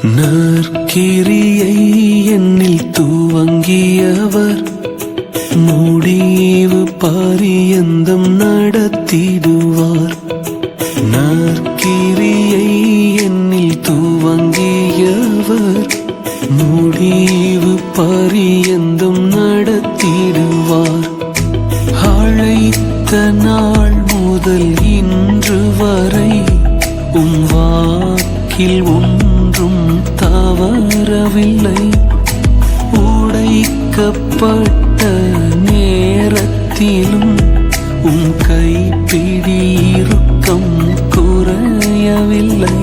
நற்கிரியை என்னில் துவங்கியவர் முடிவு பரியந்தம் நடத்திடுவார். நற்கிரியை என்னில் துவங்கியவர் முடிவு பரியந்தம் நடத்திடுவார். அழைத்த நாள் முதல் இன்று வரை வாக்கில் ஒன்றும் தவறவில்லை. உடைக்கப்பட்ட நேரத்திலும் கைப்பிடி இறுக்கம் குறையவில்லை.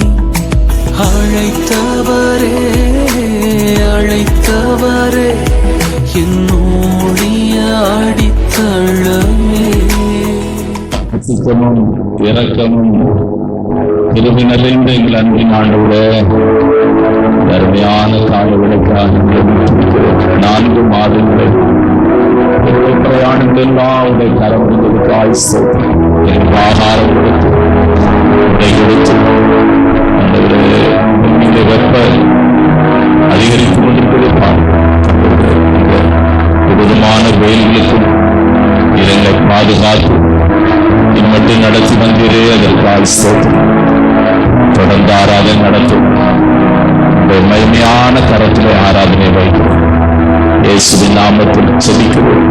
அழைத்தவரே அழைத்தவரே என்னோடிய அடித்தளமே. சுத்தமும் இரக்கமும் கிருபை நிறைந்த எங்கள் அன்பின் ஆண்டவரே, அருமையான காலவிடைக்காக 4 மாதங்கள் பிரயாணங்கள் எல்லாம் உடைய கரவங்களுக்கு ஆயுசு ஆகாரம் கொடுத்து உடை கொடுத்து அந்த வெப்ப அதிகரித்துக் கொண்டிருப்பதற்கான விதமான வெயில்களுக்கும் இலங்கை பாதுகாத்து மட்டும் நடத்தி வந்தீரே, அதற்காக தொடர்ந்து ஆராதனை நடத்தும் மகிமையான கரத்திலே ஆராதனை வைக்கிறோம். இயேசுவின் நாமத்தில் செபிக்கிறோம்.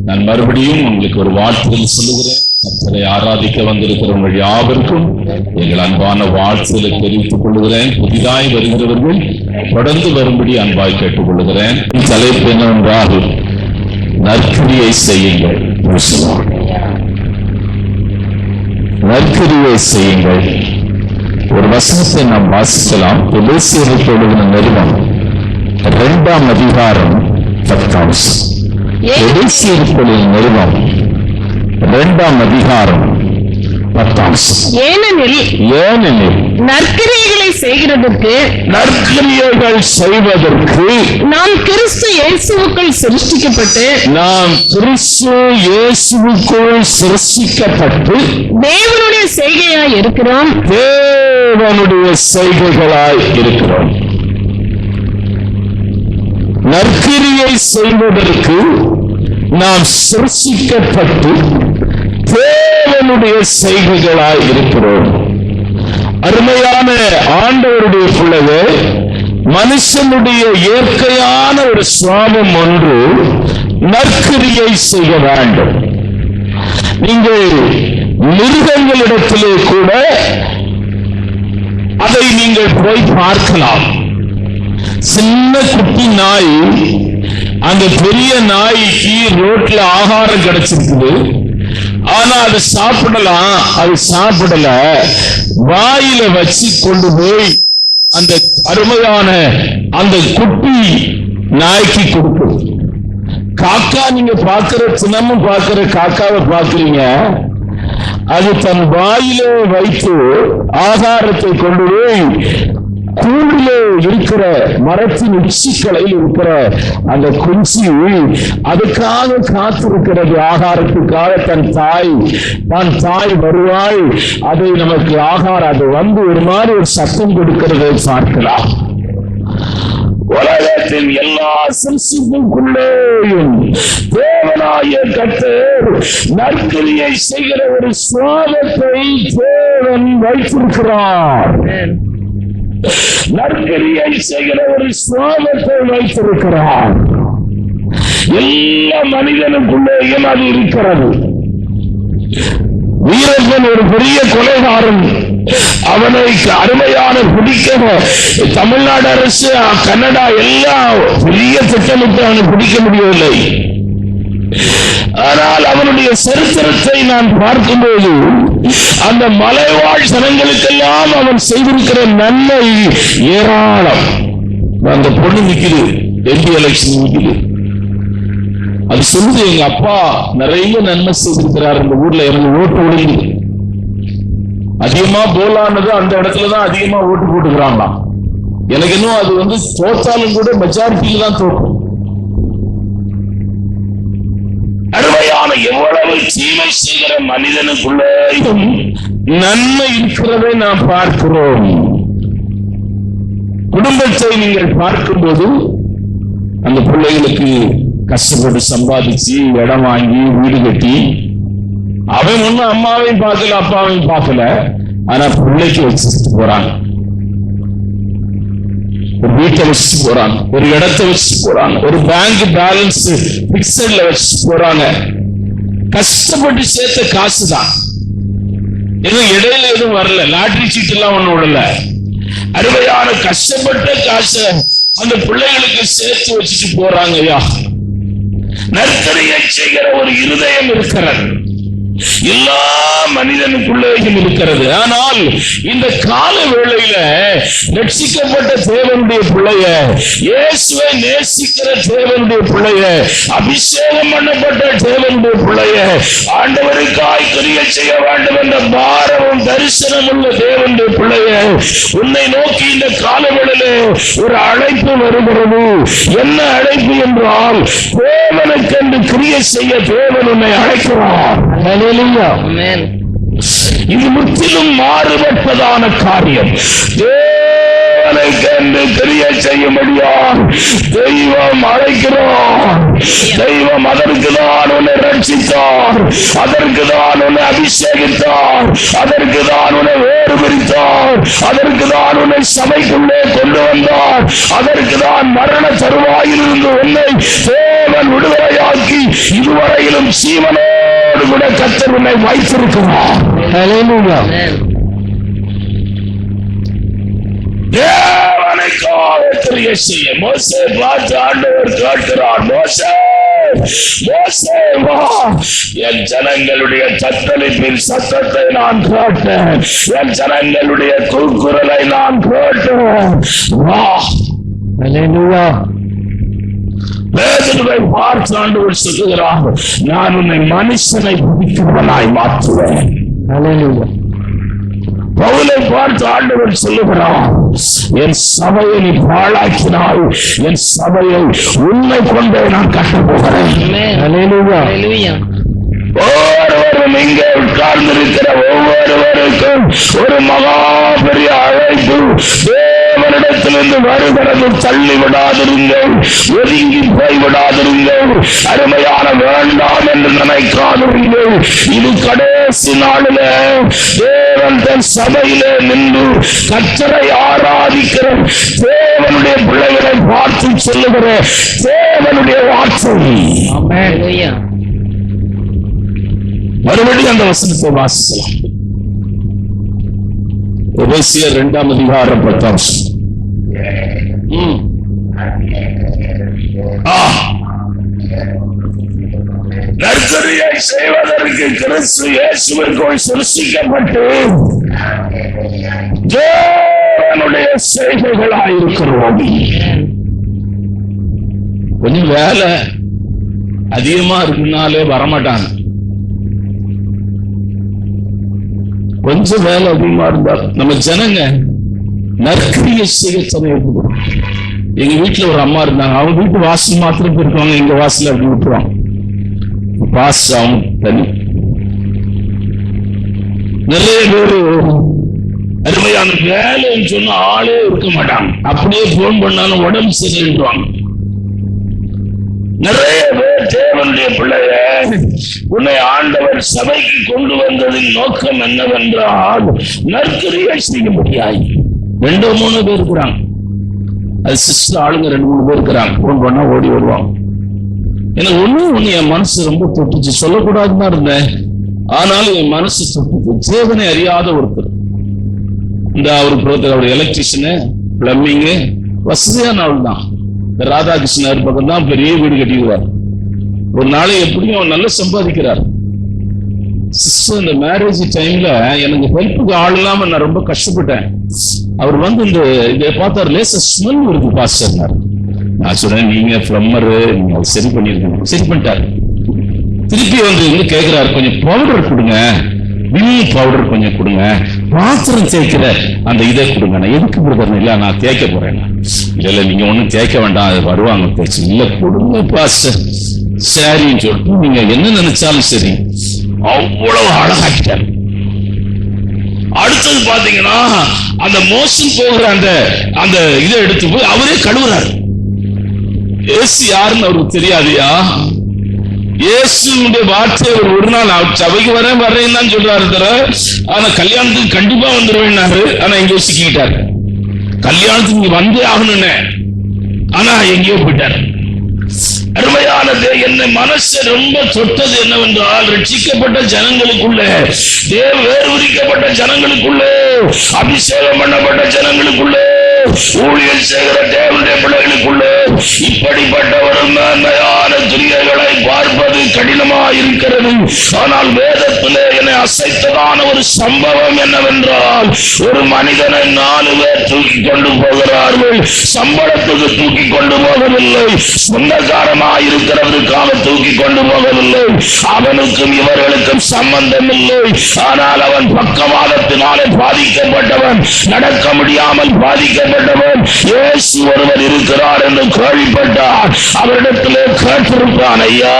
நான் மறுபடியும் உங்களுக்கு ஒரு வாழ்த்துதல் சொல்லுகிறேன். கர்த்தரை ஆராதிக்க வந்திருக்கிற உங்கள் யாவருக்கும் எங்கள் அன்பான வாழ்த்துதலை தெரிவித்துக் கொள்கிறேன். புதிதாய் வருகிறவர்கள் தொடர்ந்து வரும்படி அன்பாய் கேட்டுக் கொள்கிறேன். தலைப்பு என்னவென்றால் நற்கிரியை செய்யுங்கள். நற்கிரியை செய்யுங்கள். ஒரு வசனத்தை நாம் வாசிக்கலாம். எபேசியருக்கு எழுதின நிருபம் 2ஆம் அதிகாரம் 10 எபேசியருக்கு எழுதின நிருபம் 2ஆம் அதிகாரம் 10. ஏனெனில் நற்கிரியைகளை செய்வதற்கு நாம் கிறிஸ்து இயேசுவுக்குள் சிருஷ்டிக்கப்பட்டு தேவனுடைய செய்கையாய் இருக்கிறோம். நற்கிரியை செய்வதற்கு நாம் சிருஷ்டிக்கப்பட்டு தேவனுடைய செய்கைகளாய் இருக்கிறோம். அருமையான ஆண்டவருடைய பிள்ளையே, மனுஷனுடைய இயற்கையான ஒரு சுவாபம் ஒன்று நற்கிரியை செய்ய வேண்டும். நீங்கள் மிருகங்களிடத்திலே கூட அதை நீங்கள் போய் பார்க்கலாம். சின்ன குட்டி நாய் அந்த பெரிய நாய்க்கு ரோட்ல ஆகாரம் கிடைச்சிருக்குது, ஆனா அது சாப்பிடலாம். அது சாப்பிடல, வாயில வச்சு கொண்டு போய் அந்த அருமையான அந்த குட்டி நாய்க்கு கொடுக்குது. காக்கா, நீங்க பாக்குற தினமும் பாக்குற காக்காவை பாக்குறீங்க, அது தன் வாயிலே வைத்து ஆகாரத்தை கொண்டு போய் கூண்டிலே இருக்கிற மரத்தின் உச்சிக்கலையில் இருக்கிற அந்த குஞ்சி அதுக்காக காத்திருக்கிறது. ஆகாரத்துக்காக தன் தாய் வருவாள், அதை நமக்கு ஆகாரம் அது வந்து ஒரு மாதிரி ஒரு சத்தம் கொடுக்கிறதை பார்க்கலாம். உலகத்தின் எல்லா சிருஷ்டிப்புக்குள்ளேயும் தேவனாய கர்த்தர் நற்கிரியை செய்கிற ஒரு சுவாபத்தை தேவன் வைத்திருக்கிறார். நற்கிரியை செய்கிற ஒரு சுவாபத்தை வைத்திருக்கிறார். எல்லா மனிதனுக்குள்ளேயும் அது இருக்கிறது. வீரர்கள் ஒரு பெரிய கொலைகாரன், அவனை அருமையான பிடிக்க தமிழ்நாடு அரசு, கனடா எல்லாம் பெரிய திட்டமிட்டு அவனை பிடிக்க முடியவில்லை. ஆனால் அவனுடைய சரித்திரத்தை நான் பார்க்கும்போது அந்த மலைவாழ் ஜனங்களுக்கெல்லாம் அவன் செய்திருக்கிற நன்மை ஏராளம். அந்த பொண்ணு நிக்குது, எம்பி எலெக்ஷன் நிக்குது, அது சொல்லுது எங்க அப்பா நிறைய நன்மை செய்திருக்கிறார் இந்த ஊர்ல, எனக்கு ஓட்டு விழுங்குது. அதிகமா போலானது அந்த இடத்துலதான் அதிகமா ஓட்டு போட்டுக்கிறாங்களாம். எனக்கு இன்னும் அது தோற்றாலும் கூட மெஜாரிட்டியில தான் தோற்கும். அருமையான எவ்வளவு தீமை செய்கிற மனிதனுக்குள்ளேயும் நன்மை இருக்கிறதை நாம் பார்க்கிறோம். குடும்பத்தை நீங்கள் பார்க்கும்போது அந்த பிள்ளைகளுக்கு கஷ்டப்பட்டு சம்பாதிச்சு இடம் வாங்கி வீடு கட்டி, அவன் ஒன்னும் அம்மாவையும் பார்க்கல அப்பாவையும் பார்க்கல, ஆனா பிள்ளைக்கு வச்சுட்டு போறாங்க. ஒரு வீட்டை வச்சுட்டு போறாங்க, ஒரு இடத்தை வச்சுட்டு போறாங்க, ஒரு பேங்க் பேலன்ஸ் பிக்சட்ல வச்சுட்டு போறாங்க. கஷ்டப்பட்டு சேர்த்த காசுதான், எதுவும் இடையில எதுவும் வரல, லாட்டரி சீட்டு எல்லாம் ஒண்ணு விடல. அருமையான கஷ்டப்பட்ட காசை அந்த பிள்ளைகளுக்கு சேர்த்து வச்சுட்டு போறாங்க. ஐயா, நற்கரியை செய்கிற ஒரு இருதயம் இருக்கிறது, எல்லா மனிதனுக்குள்ளேயும் இருக்கிறது. ஆனால் இந்த கால வேளையில ரட்சிக்கப்பட்ட தேவனுடைய பிள்ளைய, இயேசுவை நேசிக்கிற தேவனுடைய பிள்ளைய, அபிஷேகம் பண்ணப்பட்ட தேவனுடைய பிள்ளைய, ஆண்டவருக்காய் கிரியை செய்ய வேண்டும் என்ற பாரமும் தரிசனம் உள்ள தேவனுடைய பிள்ளைய, உன்னை நோக்கி இந்த கால வேளையில ஒரு அழைப்பு வருகிறது. என்ன அழைப்பு என்றால், தேவனுக்கென்று கிரியை செய்ய தேவன் உன்னை அழைக்கிறார். இது முற்றிலும் மாறுபட்டதான காரியம். தேவனுக்கென்று கிரியை செய்யும்படியால் தெய்வம் அழைக்கிறார். தெய்வம் அதற்குதான் உன்னை ரட்சித்தார், அதற்குதான் உன்னை அபிஷேகித்தார், அதற்குதான் உன்னை வேறு பிரித்தார், அதற்குதான் உன்னை சபைக்குள்ளே கொண்டு வந்தார், அதற்குதான் மரண தருவாயிலிருந்து உன்னை தேவன் விடுதலையாக்கி இதுவரையிலும் சீமனோடு கூட கர்த்தர் உன்னை வைத்திருக்கிறார். ஹல்லேலூயா. தேவனுக்காக கிரியை செய்ய மோசே பார்த்து ஆண்டவர் கேட்கிறார், மோசே மோசே வா, என் ஜனங்களுடைய தத்தளிப்பின் சத்தத்தை நான் கேட்டேன், என் ஜனங்களுடைய கூக்குரலை நான் கேட்டேன், வா. ஹல்லேலூயா. பேதுருவை பார்த்து ஆண்டவர் சொல்லுகிறார், நான் உன்னை மனுஷனை பிடிக்கிறவனாய் மாற்றுவேன். ஹல்லேலூயா. பவுலை பார்த்து ஆண்டவர் சொல்லுகிறார், என் சபையை நீ பாழாக்கினால் என் சபையை உன்னை கொண்டே நான் கட்டப் போகிறேன். ஹல்லேலூயா. ஒவ்வொருவரும் இங்கே உட்கார்ந்திருக்கிற ஒவ்வொருவருக்கும் ஒரு மகா பெரிய அழைப்பு தேவனிடத்திலிருந்து வருகிறது. தள்ளி விடாதிருங்கள், ஒதுங்கி போய் விடாதிருங்கள், அருமையான வேண்டாம் என்று நினைக்காதிருங்கள். இது கடைசி நாளில தேவன் தன் சபையிலே நின்று கர்த்தரை ஆராதிக்கிற தேவனுடைய பிள்ளைகளை பார்த்து சொல்லுகிற தேவனுடைய வார்த்தை. ஆமென். மறுபடியும் அந்த வசனத்தை வாசிக்கலாம். எபேசியர் 2ஆம் அதிகாரம் 10ஆம் வசனம். நற்கரியை செய்வதற்கு கிறிஸ்து இயேசுவிற்குள் சிருஷ்டிக்கப்பட்டு தேவனுடைய செய்கைகளாயிருக்கிறோம். கொஞ்சம் வேலை அதிகமா இருக்குனாலே வரமாட்டாங்க. கொஞ்சம் வேலை அதிகமா இருந்தா நம்ம ஜனங்க நற்கிரியை செய்ய சமயம். எங்க வீட்டுல ஒரு அம்மா இருந்தாங்க, அவங்க வீட்டு வாசல் மாத்திரம் போயிருக்காங்க, எங்க வாசல் அப்படி விட்டுருவாங்க. பாஸ் அவங்க தனி. நிறைய பேரு அருமையான வேலைன்னு சொன்னா ஆளே இருக்க மாட்டாங்க, அப்படியே போன் பண்ணாலும் உடம்பு சரியிடுவாங்க. நிறைய பேர் தேவனுடைய பிள்ளைய, உன்னை ஆண்டவர் சபைக்கு கொண்டு வந்ததின் நோக்கம் என்னவென்றால் நற்கிரியை செய்ய முடியாது. 2-3 பேர் இருக்கிறாங்க, அது சிஸ்டர் ஆளுங்க 2-3 பேர் இருக்கிறாங்க. போன் பண்ணா ஓடி வருவாங்க. எனக்கு ஒண்ணு என் மனசு ரொம்ப தொட்டுச்சு, சொல்லக்கூடாதுன்னு தான் இருந்தேன், ஆனாலும் என் மனசு தொட்டுச்சு. தேவனை அறியாத ஒருத்தர், இந்த அவர் எலக்ட்ரிஷியனு, பிளம்பிங்கு, வசதியான ஆள் தான். ராதாகிருஷ்ணர் பக்கம் தான் பெரிய வீடு கட்டிக்குவார். ஒரு நாளை எப்படியும் நல்லா சம்பாதிக்கிறார். சிஸ்டர், இந்த மேரேஜ் டைம்ல எனக்கு ஹெல்ப்புக்கு ஆள் இல்லாம நான் ரொம்ப கஷ்டப்பட்டேன். அவர் வந்து இதை பார்த்தாரு, லேசா ஸ்மெல் இருக்கு பாஸ்டர். நான் சொன்னேன், நீங்க பிளம்பரு, நீங்க சரி பண்ணிருக்கீங்க. சரி பண்ணிட்டாரு. திருப்பி வந்து கேட்கிறாரு, கொஞ்சம் பவுடர் கொடுங்க, விம் பவுடர் கொஞ்சம் கொடுங்க, பாத்திரம் தேய்க்கிற அந்த இதை கொடுங்க. நான் எதுக்கு கொடுக்குறேன்? இல்ல நான் தேய்க்க போறேன். இல்ல நீங்க ஒண்ணும் தேய்க்க வேண்டாம், அது வருவாங்க தேய்ச்சி. இல்ல கொடுங்க பாஸ்டர். சரின்னு சொல்லிட்டு நீங்க என்ன நினைச்சாலும் சரி, அவ்வளவு அழகாக்கிட்டார். அடுத்த அடுத்தது பாத்தீங்கன்னா அந்த மோசம் போகிற அந்த இதை எடுத்து போய் அவரே கழுவுறாரு. இயேசு யாருன்னு அவருக்கு தெரியாதுயா. இயேசுடைய வார்த்தை ஒரு நாள் சபைக்கு வர்றேன்னு தான் சொல்றாரு தர, ஆனா கல்யாணத்துக்கு கண்டிப்பா வந்துருவேன்னாரு. ஆனா எங்கேயோ சிக்கிட்டாரு. கல்யாணத்துக்கு வந்தே ஆகணும்னு, ஆனா எங்கேயோ போயிட்டாரு. அருமையானது, என்ன மனசு ரொம்ப தொட்டது என்னவென்றால், ரட்சிக்கப்பட்ட ஜனங்களுக்குள்ள, வேறுவிரிக்கப்பட்ட ஜனங்களுக்குள்ள, அபிஷேகம் பண்ணப்பட்ட ஜனங்களுக்குள்ள, ஊழியர் செய்கிற தேவனுடைய பிள்ளைகளுக்குள்ள இப்படிப்பட்ட ஒரு மேன்மையான கிரியைகளை பார்ப்பது கடினமா இருக்கிறது. ஆனால் வேதத்திலே என்னை அசைத்ததான ஒரு சம்பவம் என்னவென்றால், ஒரு மனிதனை 4 பேர் தூக்கி கொண்டு போகிறார்கள். சம்பளத்துக்கு தூக்கி கொண்டு போகவில்லை, சொந்தக்காரமாக இருக்கிறவருக்காக தூக்கி கொண்டு போகவில்லை. அவனுக்கும் இவர்களுக்கும் சம்பந்தம் இல்லை. ஆனால் அவன் பக்கவாதத்தினாலே பாதிக்கப்பட்டவன், நடக்க முடியாமல் பாதிக்கப்பட்டவன். இயேசு ஒருவர் இருக்கிறார் என்று கேள்விப்பட்டார். அவரிடத்திலே கேட்டிருப்பான், ஐயா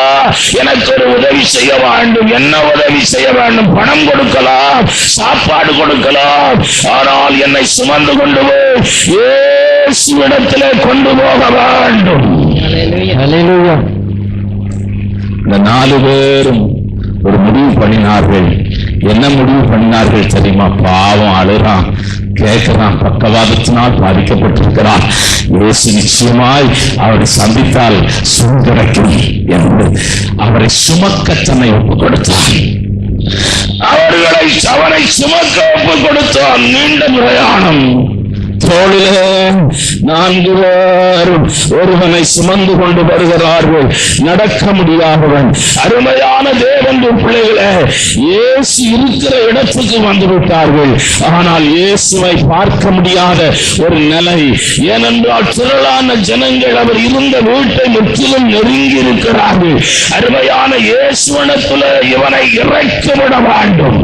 எனக்கு ஒரு உதவி செய்ய வேண்டும். என்ன உதவி செய்ய வேண்டும்? பணம் கொடுக்கலாம், சாப்பாடு கொடுக்கலாம், ஆனால் என்னை சுமந்து கொண்டு போய் இயேசுவிடத்திலே கொண்டு போக வேண்டும். இந்த 4 பேரும் ஒரு முடிவு பண்ணினார்கள். என்ன முடிவு பண்ணினார்கள் தெரியுமா? பாவம், அழுறான், கேட்கிறான், பக்கவாதத்தினால் பாதிக்கப்பட்டிருக்கிறான். இயேசு நிச்சயமாய் அவரை சந்தித்தால் சுகம் கிடைக்கும் என்று அவரை சுமக்க தன்னை ஒப்புக் கொடுத்தார். அவனை சுமக்க ஒப்புக் கொடுத்தான். நீண்ட பிரயாணம். தோளிலே 4 பேரும் ஒருவனை சுமந்து கொண்டு வருகிறார்கள். நடக்க முடியாதவன். அருமையான தேவனுடைய பிள்ளைகளே, இயேசு இருக்கிற இடத்துக்கு வந்து விட்டார்கள். ஆனால் இயேசுவை பார்க்க முடியாத ஒரு நிலை. ஏனென்றால் திரளான ஜனங்கள் அவர் இருந்த வீட்டை முற்றிலும் நெருங்கி இருக்கிறார்கள். அருமையான இயேசுவிடத்தில் இவனை இறக்கிவிட வேண்டும்.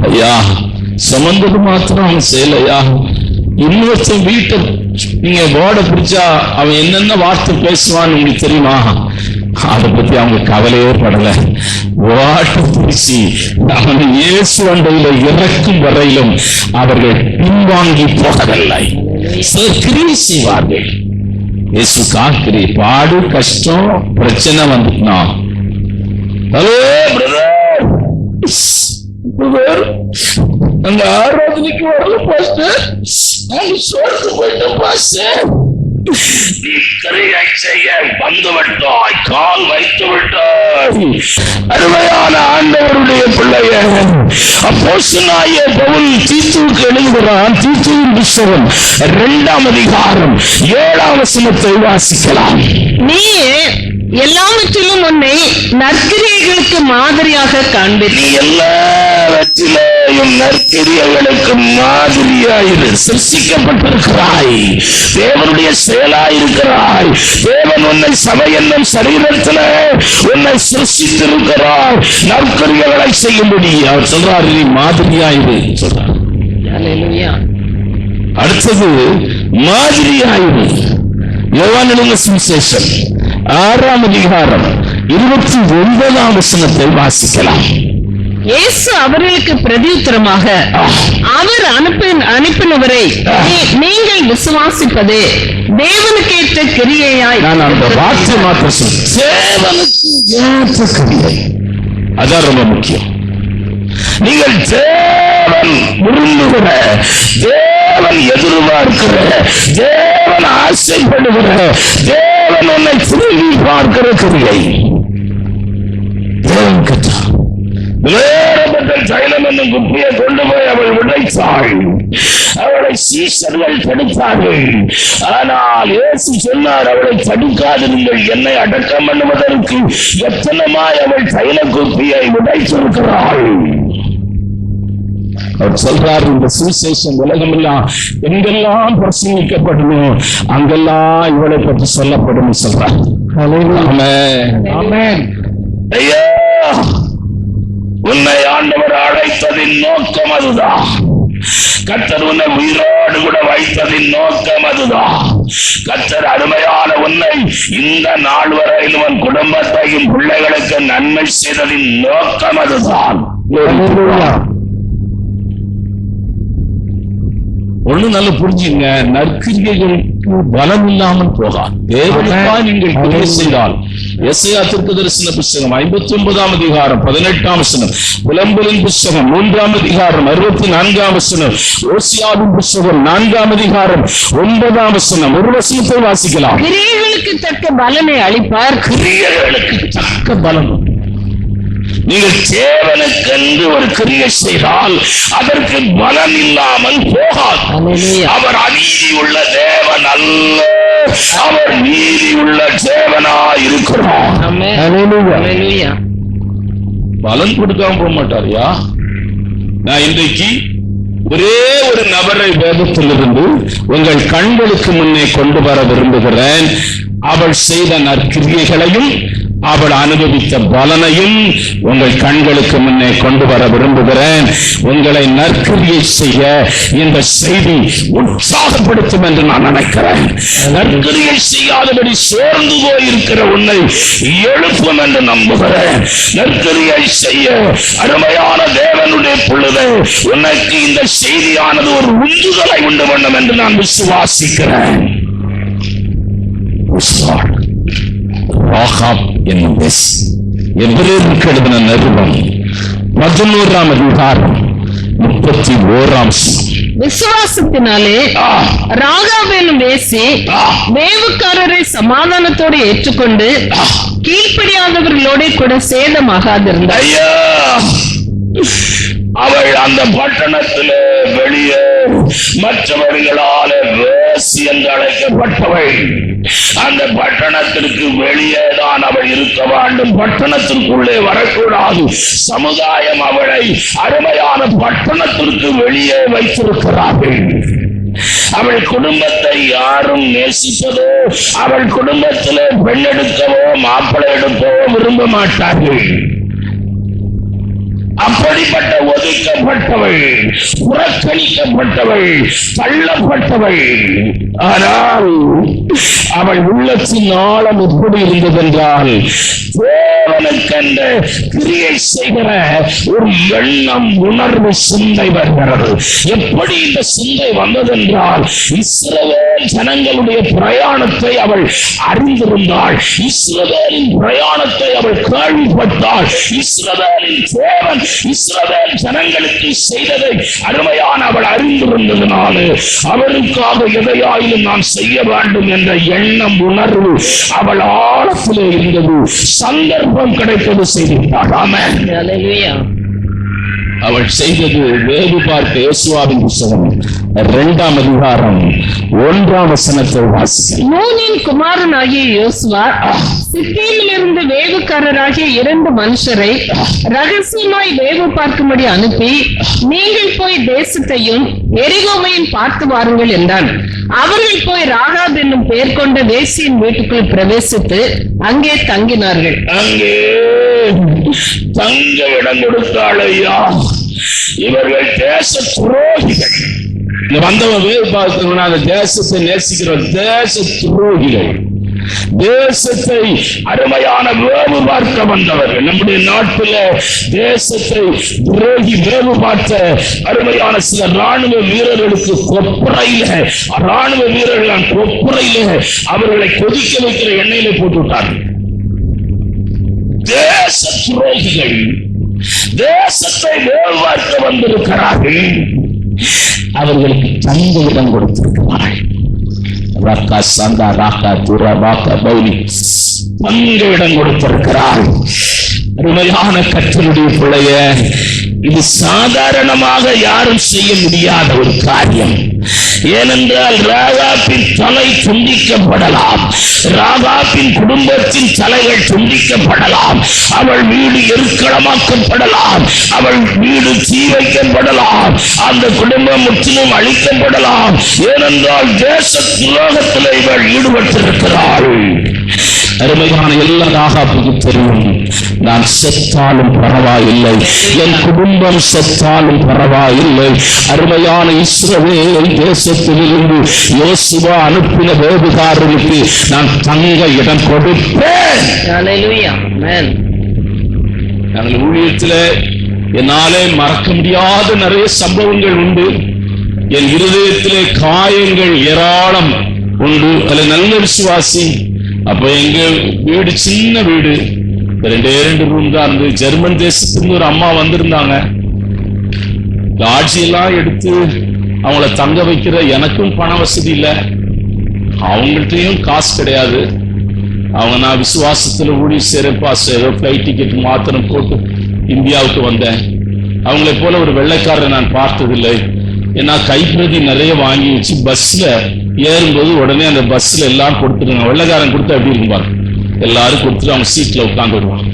ஐயா, சுமந்தது மாத்திரம் அவன் செய்யலையா, இன்னொருத்தன் வீட்டை நீங்க போர்டை பிடிச்சா அவன் என்னென்ன வார்த்தை பேசுவான்னு உங்களுக்கு தெரியுமா? அதை பத்தி அவங்க கவலையே படல. வாட்டை பிடிச்சி அவனை இயேசு அண்டையில இறக்கும் வரையிலும் அவர்கள் பின்வாங்கி போகவில்லை. கிரியை செய்வார்கள். இயேசு காக்கிரி பாடு, கஷ்டம், பிரச்சனை வந்துட்டா, ஹலோ பிரதர், அந்த ஆராதனைக்கு வரல பாஸ்டர், நாங்க சோர்ந்து போயிட்டோம் பாஸ்டர். நீ கிரியை செய்ய வந்து விட்டாய், கால் வைத்து விட்டாய். அருமையான ஆண்டவருடைய பிள்ளைய அப்போஸ்தலனாகிய பவுல் தீத்துவுக்கு எழுதுகிறான். தீத்துவின் புத்தகம் 2ஆம் அதிகாரம் 7ஆம் வசனத்தை வாசிக்கலாம். நீ எல்லாவற்றிலும் உன்னை நற்கிரியைகளுக்கு மாதிரியாக காண்பீர். நீ எல்லாவற்றிலேயும் நற்கிரியைகளுக்கு மாதிரியாயிரு. சிருஷ்டிக்கப்பட்டிருக்கிறாய், தேவனுடைய செயலாயிருக்கிறாய். தேவன் உன்னை சபை என்னும் சரீரத்தில் உன்னை சிருஷ்டித்திருக்கிறார் நற்கிரியைகளை செய்யும்படி. அவர் சொல்றார், நீ மாதிரியாயிரு சொல்றார். அடுத்தது மாதிரியாயிரு. யோவான் எழுதின சுவிசேஷம் 6ஆம் அதிகாரம் 29ஆம் வசனத்தை வாசிக்கலாம். இயேசு அவர்களுக்கு பிரதியுத்தரமாக, அவர் அனுப்பினவரை நீங்கள் விசுவாசிப்பது தேவனுக்கேற்ற கிரியையாய். நான் அந்த வார்த்தை மாற்ற சொல்றேன், தேவனுக்கு ஏற்ற கிரியை. அதான் ரொம்ப முக்கியம். நீங்கள் தேவன் விரும்புகிற, தேவன் எதிர்பார்க்கிற, தேவன் ஆசைப்படுகிற, தேவன் உன்னை திரும்பி பார்க்கிற கிரியை தேவன் கற்றார். தைலம் என்னும் குப்பியை கொண்டு போய் அவள் உடைத்தாள். அவளை சீஷர்கள் தடுத்தார்கள். ஆனால் இயேசு சொன்னார், அவளை தடுக்காதிருங்கள், என்னை அடக்கம் பண்ணுவதற்கு எத்தனமாய் அவள் தைல குப்பியை உடைத்திருக்கிறாள். அவர் சொல்றார், இந்த சுவிசேஷம் உலகமெல்லாம் எங்கெல்லாம் பிரசங்கிக்கப்படணும் அங்கெல்லாம் இவளை பற்றி சொல்லப்படும் சொல்றார். ஐயா, உன்னை ஆண்டவர் அழைத்ததின் நோக்கம் அதுதான். கர்த்தர் உன்னை உயிரோடு கூட வைத்ததின் நோக்கம் அதுதான். கர்த்தர் அருமையான உன்னை இந்த நாள் வரையில் உன் குடும்பத்தையும் பிள்ளைகளுக்கு நன்மை செய்ததின் நோக்கம் அதுதான். நல்லா புரிஞ்சுங்க, நற்கிரியைகளுக்கு பலம் இல்லாமல் போகாது. தேவனுக்காக நீங்கள் கிரியை செய்தால், எசையா தீர்க்கதரிசன புஸ்தகம் 59ஆம் அதிகாரம் 18ஆம் வசனம், புலம்பலின் புஸ்தகம் 3ஆம் அதிகாரம் 64ஆம் வசனம், ஓசியாவின் புஸ்தகம் 4ஆம் அதிகாரம் 9ஆம் வசனம், ஒரு வசனத்தை வாசிக்கலாம். கிரியைகளுக்கு தக்க பலனை அளிப்பார். கிரியைகளுக்கு தக்க பலம். நீங்கள் தேவனுக்கென்று ஒரு கிரியை செய்தால் அதற்கு பலன் இல்லாமல் போகாது. அவர் அநீதி உள்ள தேவன் அல்ல, அவர் நீதி உள்ள தேவனாய் இருக்கிறார். பலன் கொடுக்காம போக மாட்டாரியா? நான் இன்றைக்கு ஒரே ஒரு நபரை வேதத்திலிருந்து உங்கள் கண்களுக்கு முன்னே கொண்டு வர விரும்புகிறேன். அவள் செய்த நற்கிரியைகளையும் அவள் அனுபவித்த பலனையும் உங்கள் கண்களுக்கு முன்னே கொண்டு வர விரும்புகிறேன். உங்களை நற்கிரியை செய்ய இந்த செய்தி உற்சாகப்படுத்தும் என்று நான் நினைக்கிறேன். நற்கிரியை செய்யாதபடி சோர்ந்து போயிருக்கிற உன்னை எழுப்பும் என்று நம்புகிறேன். நற்கிரியை செய்ய அருமையான தேவனுடைய பிள்ளைகளே, உனக்கு இந்த செய்தியானது ஒரு உந்துதலை உண்டு பண்ணும் என்று நான் விசுவாசிக்கிறேன். எபிரேயருக்கு எழுதின நிருபம் 11ஆம் அதிகாரம் 31ஆம் வசனம். விசுவாசத்தினாலே ராகாபேலும் வேசி வேவுக்காரரை சமாதானத்தோடு ஏற்றுக்கொண்டு கீழ்ப்படியாதவர்களோட கூட சேதமாகாதிருந்தார். அவள் அந்த பட்டணத்திலே வெளியே மற்றவர்களாலே வேசி என்று அழைக்கப்பட்டவள். அந்த பட்டணத்திற்கு வெளியேதான் அவள் இருக்க வேண்டும், பட்டணத்திற்குள்ளே வரக்கூடாது. சமுதாயம் அவளை அருமையான பட்டணத்திற்கு வெளியே வைத்திருக்கிறார்கள். அவள் குடும்பத்தை யாரும் நேசிப்பதோ, அவள் குடும்பத்திலே பெண் எடுக்கவோ மாப்பிள்ளை எடுக்கவோ விரும்ப மாட்டார்கள். அப்படிப்பட்ட ஒதுக்கப்பட்டவள், புறக்கணிக்கப்பட்டவள், தள்ளப்பட்டவள். ஆனால் அவள் உள்ளத்தின் ஆழம் எப்படி இருந்ததென்றால், தேவனுக்கென்ற கிரியை செய்கிற ஒரு எண்ணம், உணர்வு, சிந்தை வருகிறது. எப்படி இந்த சிந்தை வந்ததென்றால், இஸ்ரவேல் ஜனங்களுடைய பிரயாணத்தை அவள் அறிந்திருந்தாள். இஸ்ரவேலின் பிரயாணத்தை அவள் கேள்விப்பட்டாள். இஸ்ரவேலின் தேவன் இஸ்ரவேல் ஜனங்களுக்கு செய்ததை அருமையான அவள் அறிந்திருந்ததனால அவருக்காக எதையாயிலும் நான் செய்ய வேண்டும் என்ற எண்ணம், உணர்வு அவள் ஆழத்திலே இருந்தது. சந்தர்ப்பம் கிடைத்தது செய்திருந்தாள். ஆமென். அவள் செய்தது வேவு பார்க்க யோசுவாவின் புத்தகம் 2ஆம் அதிகாரம் 1ஆம் வசனத்தை வாசிக்க. நூனின் குமாரனாகிய யோசுவா சித்தீமிலிருந்து வேவுக்காரராகிய 2 மனுஷரை ரகசியமாய் வேவு பார்க்கும்படி அனுப்பி, நீங்கள் போய் தேசத்தையும் எரிகோவையும் பார்த்து வாருங்கள் என்றான். அவர்கள் போய் ராகாப் என்னும் பெயர் கொண்ட வேசியின் வீட்டுக்குள் பிரவேசித்து அங்கே தங்கினார்கள். அங்கே தங்க இடம் கொடுத்தாள். ஐயா, இவர்கள் தேச துரோகிகள். வந்தவன் வேறு பார்த்தவங்க அந்த தேசத்தை நேசிக்கிற தேச துரோகிகள். தேசத்தை அருமையான வேவு பார்க்க வந்தவர்கள். நம்முடைய நாட்டில் தேசத்தை துரோகி வேவு பார்த்த அருமையான சில ராணுவ வீரர்களுக்கு கொப்பரையில, ராணுவ வீரர்கள் கொப்பரையில அவர்களை கொதிக்க வைக்கிற எண்ணெயில போட்டு விட்டார்கள். தேச துரோகிகள் தேசத்தை வேவு பார்க்க வந்திருக்கிறார்கள். அவர்களுக்கு தங்க இடம் கொடுத்திருக்கிறார்கள். ராக்கா சந்தா ராக்கா துரா ராக்கா பௌலி தங்க இடம் கொடுத்திருக்கிறார். அருமையான கர்த்தருடைய பிள்ளைய, இது சாதாரணமாக யாரும் செய்ய முடியாத ஒரு காரியம். ஏனென்றால் ராகாபின் தலை துண்டிக்கப்படலாம், ராகாபின் குடும்பத்தின் தலைகள் துண்டிக்கப்படலாம், அவள் வீடு எருக்களமாக்கப்படலாம், அவள் வீடு தீ வைக்கப்படலாம், அந்த குடும்பம் முற்றிலும் அழிக்கப்படலாம். ஏனென்றால் தேச துரோகத்தில் இவள் ஈடுபட்டிருக்கிறாள். அருமையான எல்லா ராகாபுக்கு தெரியும், நான் செத்தாலும் பரவாயில்லை, என் குடும்பம் செத்தாலும் பரவாயில்லை. அருமையான இஸ்ரவேல் தேசத்திலிருந்து யோசுவா அனுப்பின வேவுகாரர்களுக்கு நான் தங்க இடம் கொடுப்பேன். நாங்கள் ஊழியத்தில் என்னாலே மறக்க முடியாத நிறைய சம்பவங்கள் உண்டு. என் இருதயத்திலே காயங்கள் ஏராளம் உண்டு. அதுல நல்ல விசுவாசி. அப்ப எங்க வீடு சின்ன வீடு, 2 ரூம் தான் இருந்து. ஜெர்மன் தேசத்திலிருந்து ஒரு அம்மா வந்திருந்தாங்க. லாட்ஜியெல்லாம் எடுத்து அவங்கள தங்க வைக்கிற எனக்கும் பண வசதி இல்லை, அவங்கள்ட்டையும் காசு கிடையாது. அவங்க நான் விசுவாசத்துல ஊழி சேரப்பா ஏதோ ஃபிளைட் டிக்கெட் மாத்திரம் போட்டு இந்தியாவுக்கு வந்தேன். அவங்களை போல ஒரு வெள்ளைக்காரரை நான் பார்த்ததில்லை. ஏன்னா கைப்பிரதி நிறைய வாங்கி வச்சு பஸ்ல ஏறும்போது உடனே அந்த பஸ்ல எல்லாம் கொடுத்துருங்க. வெள்ளைக்காரன் கொடுத்தா எப்படி இருக்கும்பாரு, எல்லாரும் கொடுத்துட்டு அவங்க சீட்ல உட்கார்ந்து விடுவாங்க.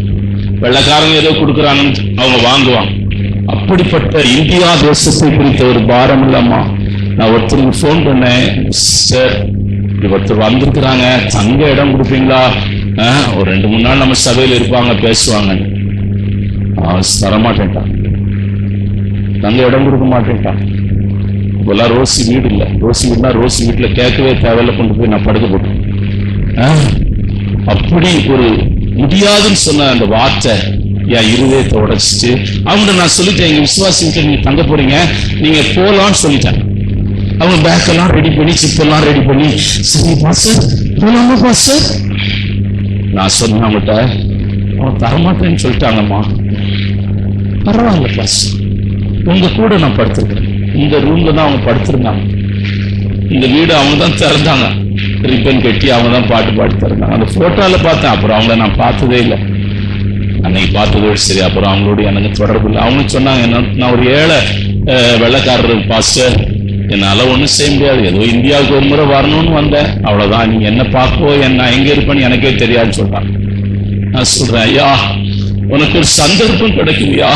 வெள்ளைக்காரங்க ஏதோ கொடுக்குறாங்கன்னு அவங்க வாங்குவாங்க. அப்படிப்பட்ட இந்தியா தேசத்தை குறித்த ஒரு பாரம் இல்லம்மா. நான் ஒருத்தருக்கு போன் பண்ணேன், சார் ஒருத்தர் வந்திருக்கிறாங்க, தங்க இடம் கொடுப்பீங்களா? ஒரு 2-3 நாள் நம்ம சபையில் இருப்பாங்க, பேசுவாங்க. தரமாட்டேன்ட்டான், தங்க இடம் கொடுக்க மாட்டேன்ட்டான். இப்பெல்லாம் ரோசி வீடு இல்லை. ரோசி வீடுனா ரோசி வீட்டுல கேட்கவே தேவையில்ல, கொண்டு போய் நான் படுக்க போட்டேன். அப்படி ஒரு முடியாதுன்னு சொன்ன அந்த வார்த்தை என் இருதயத்தை உடைச்சிட்டு அவங்க நான் சொல்லிட்டேன், எங்க விசுவாசி வீட்டுல நீங்க தங்க போறீங்க, நீங்க போலான்னு சொல்லிட்டேன். அவங்க பேக் எல்லாம் ரெடி பண்ணி, சிப்பெல்லாம் ரெடி பண்ணி, சரி பாஸ்டர் போலாமா பாஸ்டர்? நான் சொன்னேன் அவங்ககிட்ட, அவங்க தரமாட்டேன்னு சொல்லிட்டாங்கம்மா. பரவாயில்ல பாஸ்டர், உங்க கூட நான் படுத்திருக்கிறேன். இந்த ரூம்ல தான் அவங்க படுத்திருந்தாங்க. இந்த வீடு அவங்க தான் திறந்தாங்க, ரிப்பன் கட்டி அவங்க தான் பாட்டு பாடி திறந்தாங்க. அந்த போட்டோல பார்த்தேன், அப்புறம் அவங்கள நான் பார்த்ததே இல்லை. அன்னைக்கு பார்த்ததோடு சரி. அப்புறம் அவங்களோட எனக்கு தொடர்பு இல்லை. அவங்க சொன்னாங்க, நான் ஒரு ஏழை வெள்ளைக்காரர் பாஸ்டர், என்னால ஒண்ணும் செய்ய முடியாது, ஏதோ இந்தியாவுக்கு ஒரு முறை வரணும்னு வந்தேன், அவ்வளவுதான். நீங்க என்ன பார்க்கவோ என்ன எங்க இருப்பேன்னு எனக்கே தெரியாதுன்னு சொல்றாங்க. நான் சொல்றேன், ஐயா உனக்கு ஒரு சந்தர்ப்பம் கிடைக்குதுயா,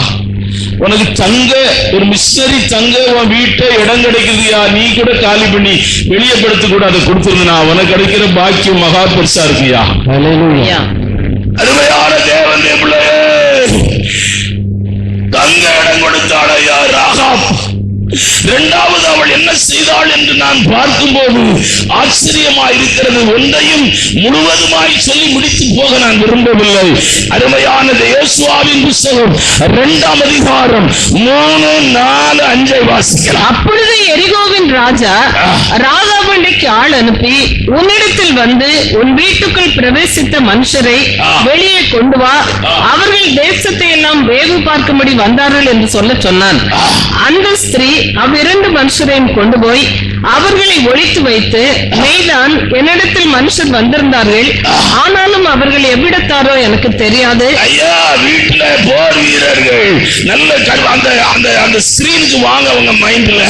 உனக்கு தங்க ஒரு மிஷனரி தங்க உன் வீட்டை இடம் கிடைக்குதுயா, நீ கூட காலி பண்ணி வெளியே படுத்து கூட அதை கொடுத்துருந்தா உனக்கு கிடைக்கிற பாக்கியம் மகா பெருசா இருக்குயா. அருமையான தேவன் பிள்ளையே, தங்க இடம் கொடுத்தாளையா ராகாப். இரண்டாவது அவள் என்ன செய்தாள் என்று நான் பார்க்கும்போது ஆச்சரியமாய் இருக்கிறது. ஒன்றையும் முழுவதுமாய் சொல்லி முடித்து போக நான் விரும்பவில்லை. அருமையானது யோசுவாவின் புத்தகம் 2ஆம் அதிகாரம் 3, 4, 5 வாசிக்கலாம். அப்பொழுது எரிகோவின் ராஜா ராகாபண்டைக்கு ஆள் அனுப்பி, உன்னிடத்தில் வந்து உன் வீட்டுக்குள் பிரவேசித்த மனுஷரை வெளியே கொண்டு வா, அவர்கள் தேசத்தை எல்லாம் வேவு பார்க்கும்படி வந்தார்கள் என்று சொல்ல சொன்னான். அந்த ஸ்திரீ அவ்விரண்டு மனுஷரையும் கொண்டு போய் அவர்களை ஒழித்து வைத்து, மெய்தான் என்னிடத்தில் மனுஷர் வந்திருந்தார்கள், ஆனாலும் அவர்கள் எவ்விடத்தாரோ எனக்கு தெரியாது. ஐயா, வீட்டுல போர் வீரர்கள் நல்ல அந்த ஸ்கிரீனுக்கு வாங்க அவங்க மைண்ட்ல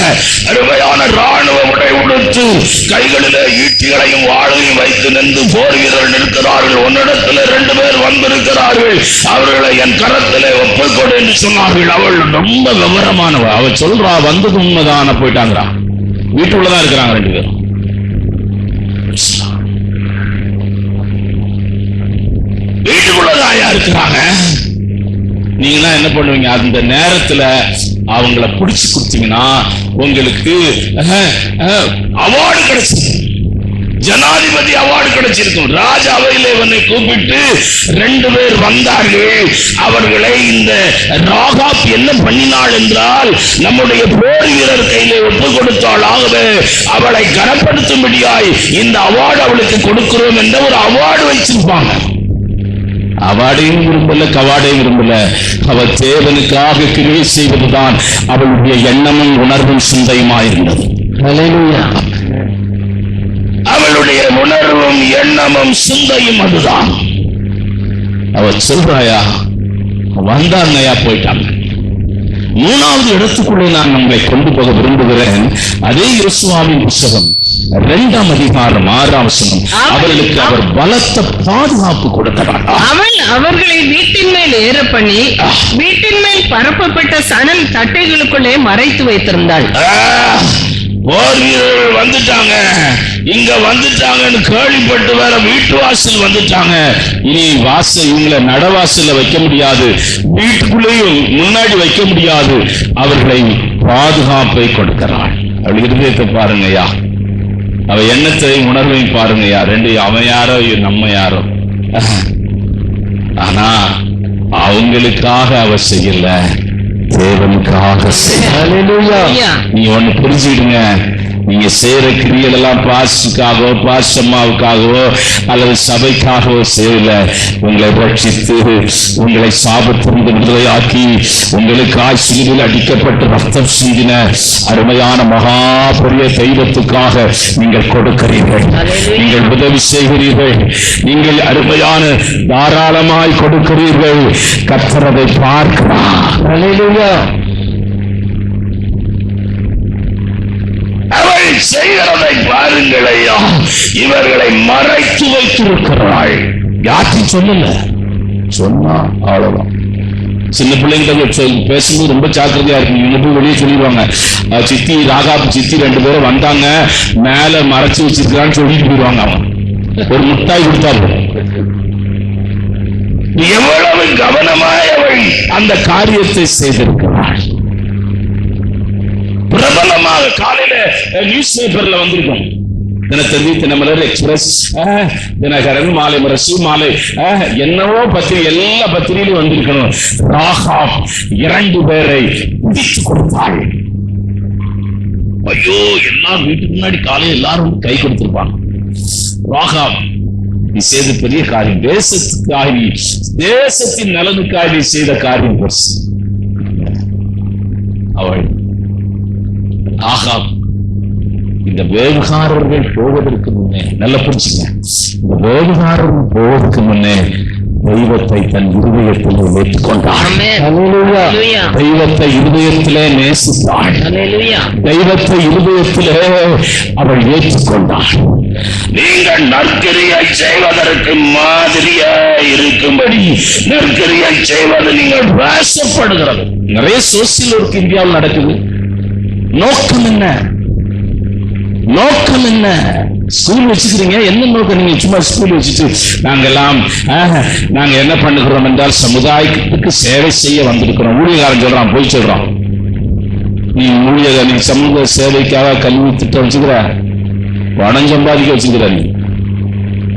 அருமையான ராணுவ உடை உடுத்து கைகளில ஈட்டிகளையும் வாழையும் வைத்து நின்று போர் வீரர்கள் நிற்கிறார்கள். உன்னிடத்துல 2 பேர் வந்திருக்கிறார்கள், அவர்களை என் கரத்திலே ஒப்புக்கொடு என்று சொன்னார்கள். அவள் ரொம்ப விவரமானவ. அவள் சொல்றா, வந்தது உண்மைதான போயிட்டாங்கிறா. வீட்டுக்குள்ளதான் இருக்கிறாங்க 2 பேரும். வீட்டுக்குள்ளதான் இருக்கிறாங்க. நீங்க தான் என்ன பண்ணுவீங்க, அந்த நேரத்துல அவங்கள புடிச்சு கொடுத்தீங்கன்னா உங்களுக்கு அவார்டு கிடைச்சிருக்கு, ஜனாதிபதி அவார்டு கிடைச்சிருக்கும். ராஜா அவையிலே இவனை கூப்பிட்டு 2 பேர் வந்தார்கள். அவர்களை இந்த ராகாப் என்ன பண்ணினாள் என்றால், நம்முடைய போர் வீரர் கையிலே ஒப்பு கொடுத்தாள். ஆகவே அவளை கனப்படுத்தும்படியாய் இந்த அவார்டு அவளுக்கு கொடுக்கிறோம் என்ற ஒரு அவார்டு வச்சிருப்பாங்க. அவார்டையும் விரும்பல, கவாடையும் விரும்பல. அவள் தேவனுக்காக கிரியை செய்வதுதான் அவளுடைய எண்ணமும் உணர்வும் சிந்தையுமாயிருந்தது. அவளுடைய உணர்வும் எண்ணமும் சிந்தையும் அதுதான். அவள் சொல்றாயா, வந்தாங்கயா, போயிட்டாங்க. 3வது இடத்துக்குள்ளே நான் நம்மை கொண்டு போக விரும்புகிறேன். அதே யோசுவாவின் புத்தகம் 2ஆம் அதிகாரம் 6ஆம் வசனம். அவர்களுக்கு அவர் பலத்த பாதுகாப்பு கொடுக்கிறார். அவன் அவர்களை வீட்டின் மேல் ஏற பண்ணி வீட்டின் மேல் பரப்பப்பட்ட சணல் தட்டைகளுக்குள்ளே மறைத்து வைத்திருந்தாள். போர் வீரர்கள் வந்துட்டாங்க, இங்க வந்துட்டாங்கன்னு கேள்விப்பட்டு வேற வீட்டு வாசல் வந்துட்டாங்க. இனி வாசல் இவங்களை நடவாசல வைக்க முடியாது, வீட்டுக்குள்ளேயும் முன்னாடி வைக்க முடியாது. அவர்களை பாதுகாப்பை கொடுக்கிறாள். அவள் இருதயத்தை பாருங்கய்யா, அவ எண்ணத்தை உணர்வையும் பாருங்கய்யா. 2 அவன் யாரோ நம்ம யாரோ. ஆனா அவங்களுக்காக அவ செய்யல, தேவனுக்காக நீ ஒண்ணு புரிஞ்சுக்கிடுங்க. நீங்க செய்யற கிரியல் எல்லாம் பாஸ்டுக்காகவோ பாஸ்டம்மாவுக்காகவோ அல்லது சபைக்காகவோ செய்யல. உங்களை ரட்சித்து உங்களை சாபத்திலிருந்து விடுதலையாக்கி உங்களுக்காய் சிலுவையில் அடிக்கப்பட்டு ரத்தம் சிந்தின அருமையான மகா பெரிய தெய்வத்துக்காக நீங்கள் கொடுக்கிறீர்கள். நீங்கள் உதவி செய்கிறீர்கள். நீங்கள் அருமையான தாராளமாய் கொடுக்கிறீர்கள். கர்த்தர் அதை பார்க்கிறார். அல்லேலூயா. அவள் செய்கிறதை பாருங்கள் ஐயா. இவர்களை மறைத்து வைத்திருக்கிறாள். யார்த்தையும் சொல்லல. சொன்னா அவ்வளவுதான். சின்ன பிள்ளைங்கிட்ட பேசும்போது ரொம்ப ஜாக்கிரதையா இருக்கு. இவங்க போய் வெளியே சொல்லிடுவாங்க, சித்தி ராகாப்பு சித்தி 2 பேரும் வந்தாங்க, மேல மறைச்சு வச்சிருக்கான்னு சொல்லிட்டு போயிடுவாங்க. அவன் ஒரு முட்டாய் கொடுத்தாரு. எவ்வளவு கவனமாய் அவள் அந்த காரியத்தை செய்திருக்கிறாள். பிரபலமாக காலையில நியூஸ் பேப்பர்ல வந்திருக்கும். தினத்தந்தி, தினமலர், எக்ஸ்பிரஸ், தினகரன், மாலை முரசு, மாலை என்னவோ பத்திரிகை, எல்லா பத்திரிகையிலும் வந்திருக்கணும். ராகாப் 2 பேரை பிடித்து கொடுத்தாள். ஐயோ, எல்லாம் வீட்டுக்கு முன்னாடி காலையில் எல்லாரும் கை கொடுத்திருப்பாங்க. ராகாப், நீ செய்த பெரிய காரியம். தேசத்துக்காக, தேசத்தின் நலனுக்காக நீ செய்த காரியம் பெருசு. அவள் ஆகாப் இந்த வேவுகாரர்கள் போவதற்கு முன்னே, நல்ல புரிஞ்சுங்க, இந்த வேவுகாரர்கள் போவதற்கு முன்னே தெய்வத்தை தன் இருதயத்திலே ஏற்றுக்கொண்டார். தெய்வத்தை இருதயத்திலே நேசித்தாள். தெய்வத்தை இருதயத்திலே அவள் ஏற்றுக்கொண்டாள். நீங்கள் நற்கிரியை செய்வதற்கு மாதிரியாய் இருக்கும்படி நற்கிரியை செய்வது நீங்கள் பேசப்படுகிறது. நிறைய சோசியல் ஒர்க் இந்தியாவில் நடக்குது. நோக்கம் என்ன? நோக்கம் என்ன? ஸ்கூல் வச்சுக்கிறீங்க, என்ன நோக்கம்? நீங்க சும்மா ஸ்கூல் வச்சுட்டு நாங்க என்ன பண்ணுகிறோம் என்றால் சமுதாயத்துக்கு சேவை செய்ய வந்திருக்கிறோம். ஊழியக்காரன் சொல்றான், போய் சொல்றான். நீ நீ சமூக சேவைக்காக கல்வி திட்டம் வச்சுக்கிற, பணம் சம்பாதிக்க வச்சுக்கிற. நீ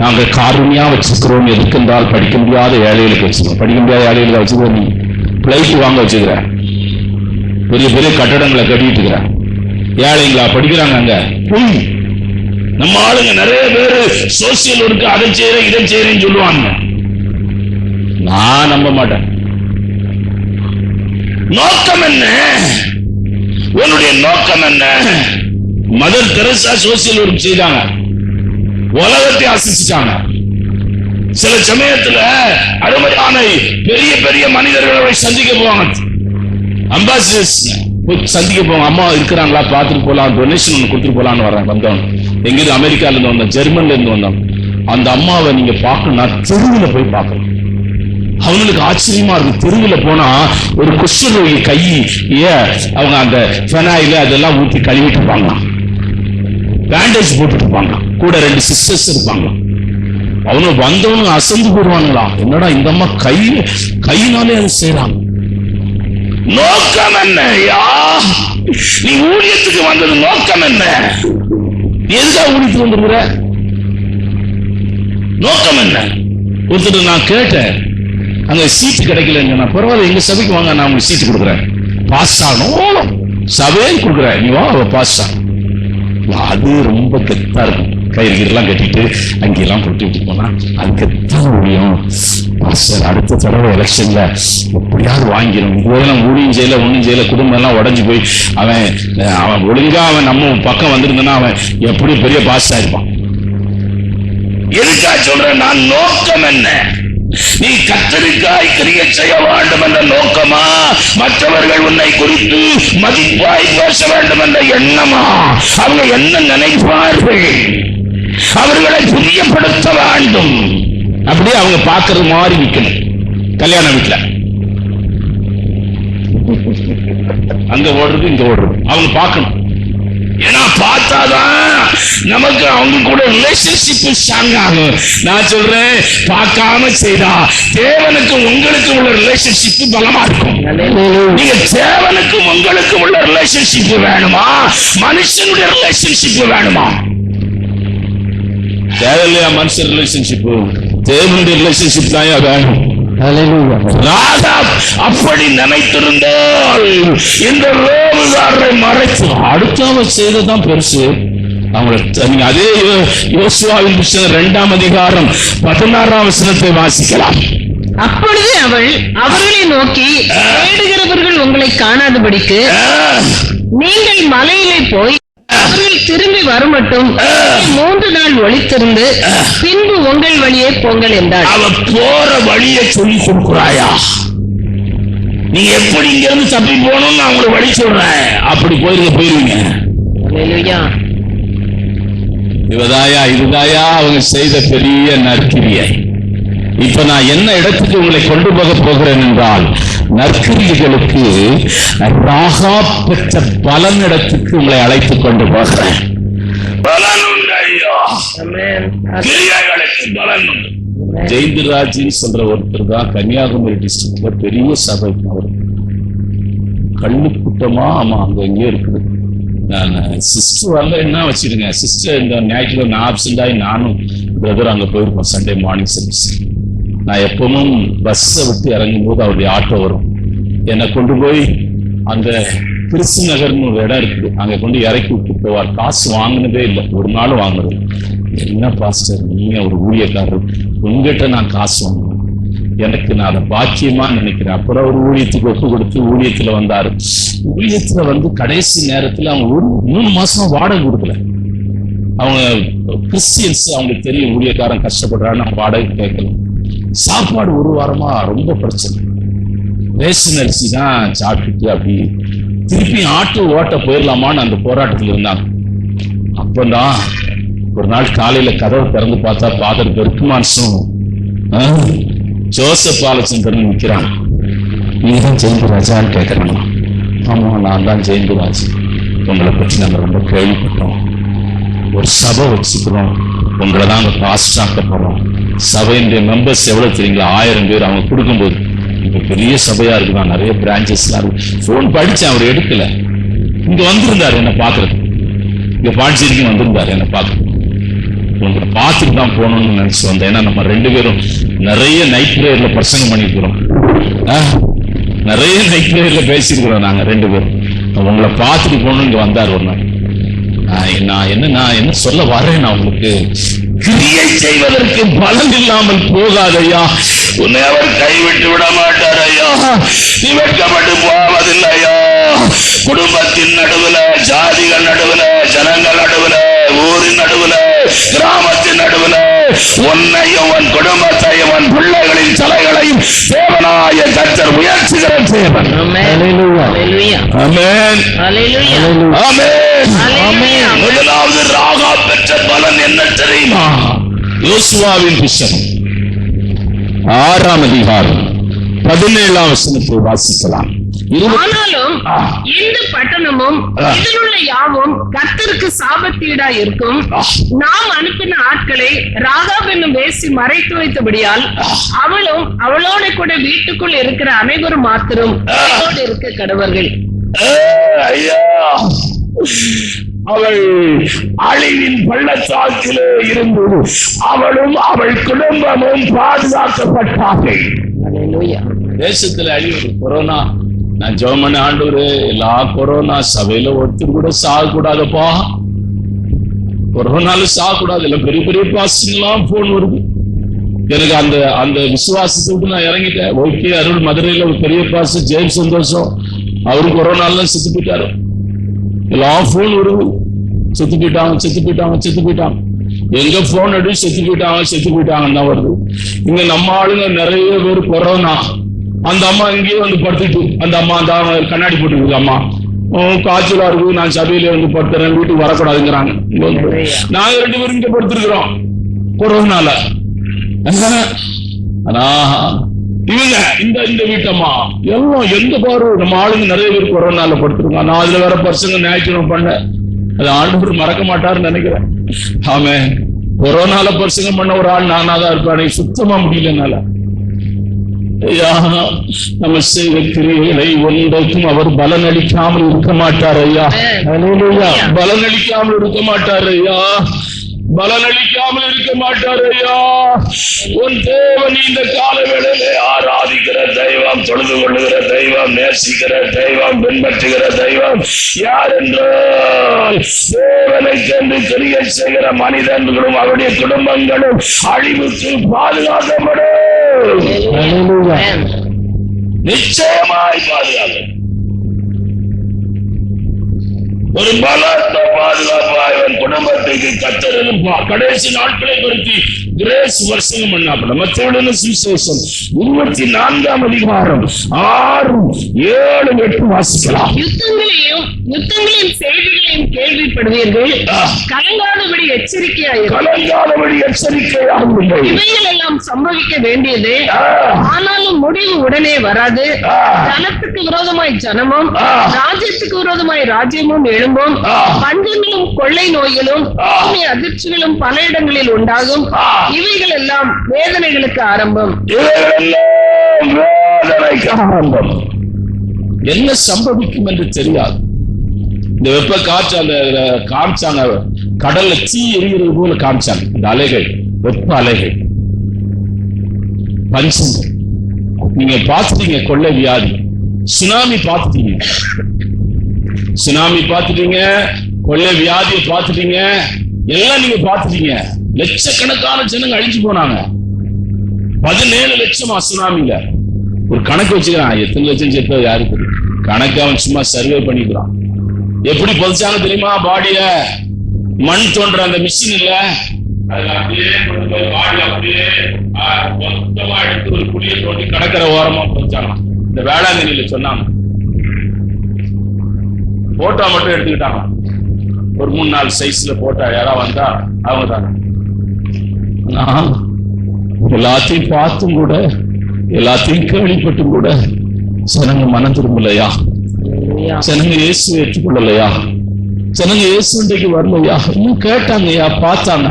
நாங்க காரணியா வச்சிருக்கிறோம். எதுக்கென்றால் படிக்க முடியாத ஏழைகளுக்கு வச்சுக்கிறோம். படிக்க முடியாத ஏழைகளுக்கு வச்சுக்கிற. நீ பிளைட் வாங்க வச்சுக்கிற, பெரிய பெரிய கட்டடங்களை கட்டிட்டு இருக்கிற. ஏழைங்களா படிக்கிறாங்க அங்க. நம்ம ஆளுங்க நிறைய பேரு சோசியல் ஒர்க் அதை செய்யறேன் இதை செய்யறேன்னு சொல்லுவாங்க. நான் நம்ப மாட்டேன். நோக்கம் என்ன? உன்னுடைய நோக்கம் என்ன? மதர் தெரசா சோசியல் ஒர்க் செய்தாங்க, உலகத்தை அசிச்சிட்டாங்க. சில சமயத்துல அருமையான பெரிய பெரிய மனிதர்களை சந்திக்க போவாங்க. அம்பாசிடர்ஸ் சந்திக்க போவாங்க. அம்மா இருக்கிறாங்களா பார்த்துட்டு போலாம், டொனேஷன் ஒன்று கொடுத்துட்டு போலான்னு வர்றாங்க. வந்தவன் எங்கிருந்து அமெரிக்கால இருந்து வந்தான், ஜெர்மன்ல இருந்து வந்தான். அந்த அம்மாவை நீங்க பார்க்கணும்னா தெருவில் போய் பார்க்கணும். அவங்களுக்கு ஆச்சரியமா இருக்கு. தெருவில் போனா ஒரு குஷ்டரோகி கை அவங்க அந்த ஃபெனாயில அதெல்லாம் ஊற்றி கழுவிட்டு இருப்பாங்க, பேண்டேஜ் போட்டுட்டு இருப்பாங்க, கூட 2 சிஸ்டர்ஸ் இருப்பாங்க. அவனு வந்தவனு அசந்து போடுவானுங்களா, என்னடா இந்த அம்மா கையினாலே அது செய்யறாங்க. நோக்கம் என்ன? நீ ஊழியத்துக்கு வந்தது நோக்கம் என்ன? எதுக்காக ஊழியத்துக்கு வந்துருக்கிற? நோக்கம் என்ன? ஒருத்தர் நான் கேட்டேன், அங்க சீட்டு கிடைக்கல. பரவாயில்ல, எங்க சபைக்கு வாங்க, நான் உங்களுக்கு சீட்டு கொடுக்குறேன். பாஸ் ஆகணும், சபையே கொடுக்குறேன், நீ வா பாஸ் ஆகும். அது ரொம்ப கெத்தா இருக்கும். கயிறுலாம் கட்டிட்டு அங்கெல்லாம் போட்டு போனா அதுக்கு எத்தனை முடியும். அடுத்த தடவை எலெக்ஷன்ல எப்படியாவது வாங்கிடும். இதுவரை நம்ம ஊழியம் செய்யல, ஒன்றும் செய்யல, குடும்பம் எல்லாம் உடஞ்சு போய் அவன் ஒழுங்கா நம்ம பக்கம் வந்திருந்தனா அவன் எப்படி பெரிய பாஸ் ஆயிருப்பான். எதுக்காக சொல்றேன் நான்? நோக்கம் என்ன? நீ கர்த்தருக்காய் கிரியை செய்ய வேண்டும் என்ற நோக்கமா? மற்றவர்கள் உன்னை குறித்து மதிப்பாய் பேச வேண்டும் என்ற எண்ணமா? அவங்க என்ன நினைப்பார்கள்? அவர்களை புரியப்படுத்த வேண்டும். அப்படியே அவங்க பார்க்கறது மாதிரி நிக்கணும். கல்யாண வீட்டுல அங்க ஓடுறது இங்க ஓடுறது அவங்க பார்க்கணும். ஏன்னா பார்த்தாதான் நமக்கு அவங்க கூட ரிலேஷன்ஷிப் ஸ்ட்ராங் ஆகும். நான் சொல்றேன், பார்க்காம செய்தா தேவனுக்கும் உங்களுக்கும் உள்ள ரிலேஷன்ஷிப் பலமா இருக்கும். நீங்க தேவனுக்கும் உங்களுக்கும் உள்ள ரிலேஷன்ஷிப் வேணுமா, மனுஷனுடைய ரிலேஷன்ஷிப் வேணுமா? தேவையில்லையா மனுஷன் ரிலேஷன்ஷிப்? தேவனுடைய ரிலேஷன்ஷிப் தான் வேணும். ராகாப் அப்படி நினைத்திருந்தால் இந்த ரோவுகாரரை மறைச்சு அடுத்தவங்க செய்ததான் பெருசு. நீங்க அதே யோசுவாவின் புத்தகம் 2ஆம் அதிகாரம் 16ஆம் வசனத்தை வாசிக்கலாம். அப்பொழுது அவர்களை நோக்கி, தேடுகிறவர்கள் உங்களை காணாதபடிக்கு நீங்கள் மலையிலே போய் அவர்கள் திரும்பி வரமட்டும் 3 நாள் ஒளித்திருந்து பின்பு உங்கள் வழியே போங்கள் என்றார். அவ போற வழியை சொல்லி கொடுக்குறாயா? நீ எப்படி இங்க இருந்து தப்பி போகணும்னு நான் உங்களுக்கு வழி சொல்றேன். அப்படி போயிருவீங்க. இதுதாயா அவங்க செய்த பெரிய நற்கிரியை. இப்ப நான் என்ன இடத்துக்கு உங்களை கொண்டு போக போகிறேன் என்றால், நற்கிரியைகளுக்கு ராகாப் பெற்ற பலன் இடத்துக்கு உங்களை அழைத்துக் கொண்டு போகிறேன். பலன் உண்டு ஐயா, கிரியைகளுக்கு பலன் உண்டு. ஜெயந்திராஜின்னு சொல்ற ஒருத்தர் தான் கன்னியாகுமரி டிஸ்ட்ரிக்ட்ல பெரிய சபை. அவர் கள்ளு கூட்டமா அங்க எங்கே இருக்குது. நான் சிஸ்டர் வரல என்ன வச்சிருங்க சிஸ்டர், இந்த ஞாயிற்றுக்கிழமை நான் ஆப்சென்ட் ஆகி நானும் பிரதர் அங்க போயிருப்போம் சண்டே மார்னிங் சர்வீஸ். நான் எப்பவும் பஸ்ஸை விட்டு இறங்கும் போது அவருடைய ஆட்டோ வரும், என்னை கொண்டு போய் அந்த கிறிஸ்து நகர்னு ஒரு இடம் இருக்குது, அங்க கொண்டு இறக்கி விட்டு போவார். காசு வாங்கினதே இல்லை, ஒரு நாள் வாங்குறது. என்ன பாஸ்டர் நீங்க ஒரு ஊழியக்காரர், உங்ககிட்ட நான் காசு வாங்கணும், எனக்கு நான் அதை பாக்கியமா நினைக்கிறேன். அப்புறம் ஒரு ஊழியத்துக்கு ஒப்பு கொடுத்து ஊழியத்துல வந்தாரு. ஊழியத்துல வந்து கடைசி நேரத்துல அவங்க 3 மாசம் வாடகை கொடுக்கல. அவங்க கிறிஸ்டியன்ஸ், அவங்களுக்கு தெரியும் ஊழியக்காரன் கஷ்டப்படுறான்னு வாடகை கேட்கல. சாப்பாடு 1 வாரமா ரொம்ப பிரச்சனை. ரேஷன் அரிசி தான் சாப்பிட்டுட்டு அப்படி திருப்பி ஆட்டோ ஓட்ட போயிடலாமான்னு அந்த போராட்டத்தில் இருந்தாங்க. அப்பதான் ஒரு நாள் காலையில கதவை திறந்து பார்த்தா ஃபாதர் பெர்க்மான்ஸும் ஜோசப் பாலச்சந்திரன் நிற்கிறான். நீதான் ஜெயந்திராஜான்னு கேட்கறாங்க. ஆமா நான் தான் ஜெயந்திராஜ், உங்களை பற்றி நாங்கள் ரொம்ப கேள்விப்பட்டோம், ஒரு சபை வச்சுக்கிறோம், உங்களை தான் அங்கே பாஸ்ட் ஆக்க போறோம். சபையினுடைய மெம்பர்ஸ் எவ்வளவு தெரியுங்களா? 1000 பேர். அவங்க கொடுக்கும்போது இப்ப பெரிய சபையா இருக்குதான், நிறைய பிரான்சஸ்லாம் இருக்கு. போன் படிச்சேன், அவர் எடுக்கல. இங்க வந்திருந்தாரு என்ன பாக்குறது, இங்க பாண்டிச்சேரிக்கு வந்திருந்தாரு என்ன பாக்குறது. உங்களை பார்த்துட்டு தான் போகணும்னு நினைச்சு வந்தேன். ஏன்னா நம்ம 2 பேரும் நிறைய நைட் பிரேயர்ல பிரசங்கம் பண்ணிருக்கிறோம், நிறைய நைட் பிரேயர்ல பேசியிருக்கிறோம் நாங்க 2 பேரும். உங்களை பார்த்துட்டு போகணும்னு இங்க வந்தார் ஒரு நாள். நான் என்ன சொல்ல வரேன், நான் உங்களுக்கு கிரியை செய்வதற்கு பலன் இல்லாமல் போகாதையா, உன்னை அவர் கைவிட்டு விட மாட்டார் ஐயா, நீ வெட்கப்பட்டு போவதில்லையா. குடும்பத்தின் நடுவுல, ஜாதிகள் நடுவுல, ஜனங்கள் நடுவுல, ஊரின் நடுவுல, கிராமத்தின் நடுவுல உன்னையும் உன் குடும்பத்தையும் உன் பிள்ளைகளின் தலைகளையும் தேவனாய கர்த்தர் உயர்த்துகிற தேவன். முதலாவது ராகாப் பெற்ற பலன் என்ன தெரியுமா? யோசுவாவின் புத்தகம் 6ஆம் அதிகாரம் 17ஆம் வசனத்தை வாசிக்கலாம். ஆனாலும் இந்த பட்டணமும் இதிலுள்ள யாவும் கர்த்தருக்கு சாபத்தீடா இருக்கும். நாம் அனுப்பின ஆட்களை ராகாப் என்னும் வேசி மறைத்து வைத்தபடியால் அவளும் அவளோட கூட வீட்டுக்குள் இருக்கிற அனைவரும் மாத்திரம் அவளோடு இருக்க கடவர்கள். அவள் அழிவின் பள்ளத்தாக்கிலே இருந்தது, அவளும் அவள் குடும்பமும் பாதுகாக்கப்பட்டார்கள். தேசத்துல அழிவு கொரோனா. நான் ஜெபம் பண்ண ஆண்டவரே, எல்லா கொரோனா சபையில ஒருத்தர் கூட சாகக்கூடாதப்பா, கொரோனால சாகக்கூடாது. இல்ல பெரிய பெரிய பாஸ்டர்லாம் போன் வருது எனக்கு. அந்த விசுவாசத்தை விட்டு நான் இறங்கிட்டேன். ஓகே, அருள் மதுரையில ஒரு பெரிய பாஸ்டர் ஜெயம் சந்தோஷம், அவரு கொரோனால செத்து போயிட்டாரு. எல்லாம் போன் வருது, செத்து போயிட்டாங்க. எங்க போன் அடி செத்து போயிட்டாங்கன்னு தான் வருது. இங்க நம்ம ஆளுங்க நிறைய பேர் கொரோனா. அந்த அம்மா இங்கேயே வந்து படுத்துட்டு, அந்த அம்மா அந்த கண்ணாடி போட்டுருக்கு, அம்மா காய்ச்சலா இருக்கு, நான் சபையில வந்து படுத்துறேன், வீட்டுக்கு வரக்கூடாதுங்கிறாங்க. நாங்க 2 பேரும் இங்க படுத்திருக்கிறோம் கொரோனால. ஆனா இவங்க இந்த வீட்டம்மா எல்லாம் எந்த பாரு நம்ம ஆளுங்க நிறைய பேர் கொரோனால படுத்திருக்காங்க. நான் அதுல வேற பர்சங்க ஞாயிற்றுக்கிழமை பண்ணேன், அது ஆண்டவர் மறக்க மாட்டாருன்னு நினைக்கிறேன். ஆமே, கொரோனால பர்சங்க பண்ண ஒரு ஆள் நானா தான் இருப்பேன். சுத்தமா முடியலனால நம்ம செய்த கிரியைகளை ஒன்றைக்கும் அவர் பலன் அளிக்காமல் இருக்க மாட்டார் ஐயா. பலன் அளிக்காமல் இருக்க மாட்டார் ஐயா. பலனளிக்காமல் இருக்க மாட்டார் ஐயா. உன் தேவன் இந்த கால வேளையிலே ஆராதிக்கிற தெய்வம், தொழுது கொள்ளுகிற தெய்வம், நேசிக்கிற தெய்வம், பின்பற்றுகிற தெய்வம் யார் என்றால் தேவனை சென்று கிரியை செய்கிற மனிதர்களும் அவருடைய குடும்பங்களும் அழிவுக்கு பாதுகாக்கப்படும். நிச்சயமாய் பாதுகாக்கும். ஒரு பலத்த பாதுகாப்பாய் குடும்பத்துக்கு கத்தர் கடைசி நாட்களை குறித்து கிரேஸ் வருஷம் பண்ணாப்பட. மத்தேயுவின் சுவிசேஷம் 24ஆம் அதிகாரம் 6, 7, 8 வாசிக்கலாம். யுத்தங்களின் செய்திகளையும் கேள்விப்படுவீர்கள், கலங்காதபடி எச்சரிக்கையாயிருங்கள். இவைகள் எல்லாம் சம்பவிக்க வேண்டியது, ஆனாலும் முடிவு உடனே வராது. ஜனத்துக்கு விரோதமாய் ஜனமும் ராஜ்யத்துக்கு விரோதமாய் ராஜ்யமும் எழும்பும். பஞ்சங்களும் கொள்ளை நோய்களும் பூமி அதிர்ச்சிகளும் பல இடங்களில் உண்டாகும். இவைகள் எல்லாம் வேதனைகளுக்கு ஆரம்பம். என்ன சம்பவிக்கும் என்று தெரியாது. இந்த வெப்ப காற்று அந்த காமிச்சாங்க, கடல்ல தீ எரிகிறது போல காமிச்சாங்க. இந்த அலைகள், வெப்ப அலைகள், பஞ்சங்கள். நீங்க பார்த்துட்டீங்க கொள்ளை வியாதி, சுனாமி பார்த்துட்டீங்க, சுனாமி பார்த்துட்டீங்க, கொள்ளை வியாதியை பார்த்துட்டீங்க, எல்லாம் நீங்க பார்த்துட்டீங்க. லட்சக்கணக்கான ஜனங்க அழிஞ்சு போனாங்க. 17 லட்சமா சுனாமில. ஒரு கணக்கு வச்சுக்கிறான், எத்தனை லட்சம் செத்தது யாருக்கு தெரியும். கணக்கு அவன் சும்மா சர்வே பண்ணிக்கிறான். எப்படி பதிச்சாங்க தெரியுமா? பாடிய மண் தோன்ற அந்த மிஷின் இல்ல, அதுல அப்படியே பாடி அப்படியே மொத்தமா எடுத்து ஒரு குழியை தோண்டி கடற்கரை ஓரமா பதிச்சாங்க. இந்த வேளாங்கண்ணில சொன்னாங்க. போட்டோ மட்டும் எடுத்துக்கிட்டாங்க. ஒரு 3-4 சைஸ்ல போட்டோ யாராவது வந்தா அவங்க தாங்க. எல்லாத்தையும் பார்த்தும் கூட, எல்லாத்தையும் கேள்விப்பட்டும் கூட ஜனங்க மனம் திரும்பலையா? ஜனங்க இயேசு ஏற்றுக்கொள்ளலையா? ஜனங்க இயேசு இன்றைக்கு வரலையா? இன்னும் கேட்டாங்கய்யா, பார்த்தாங்க.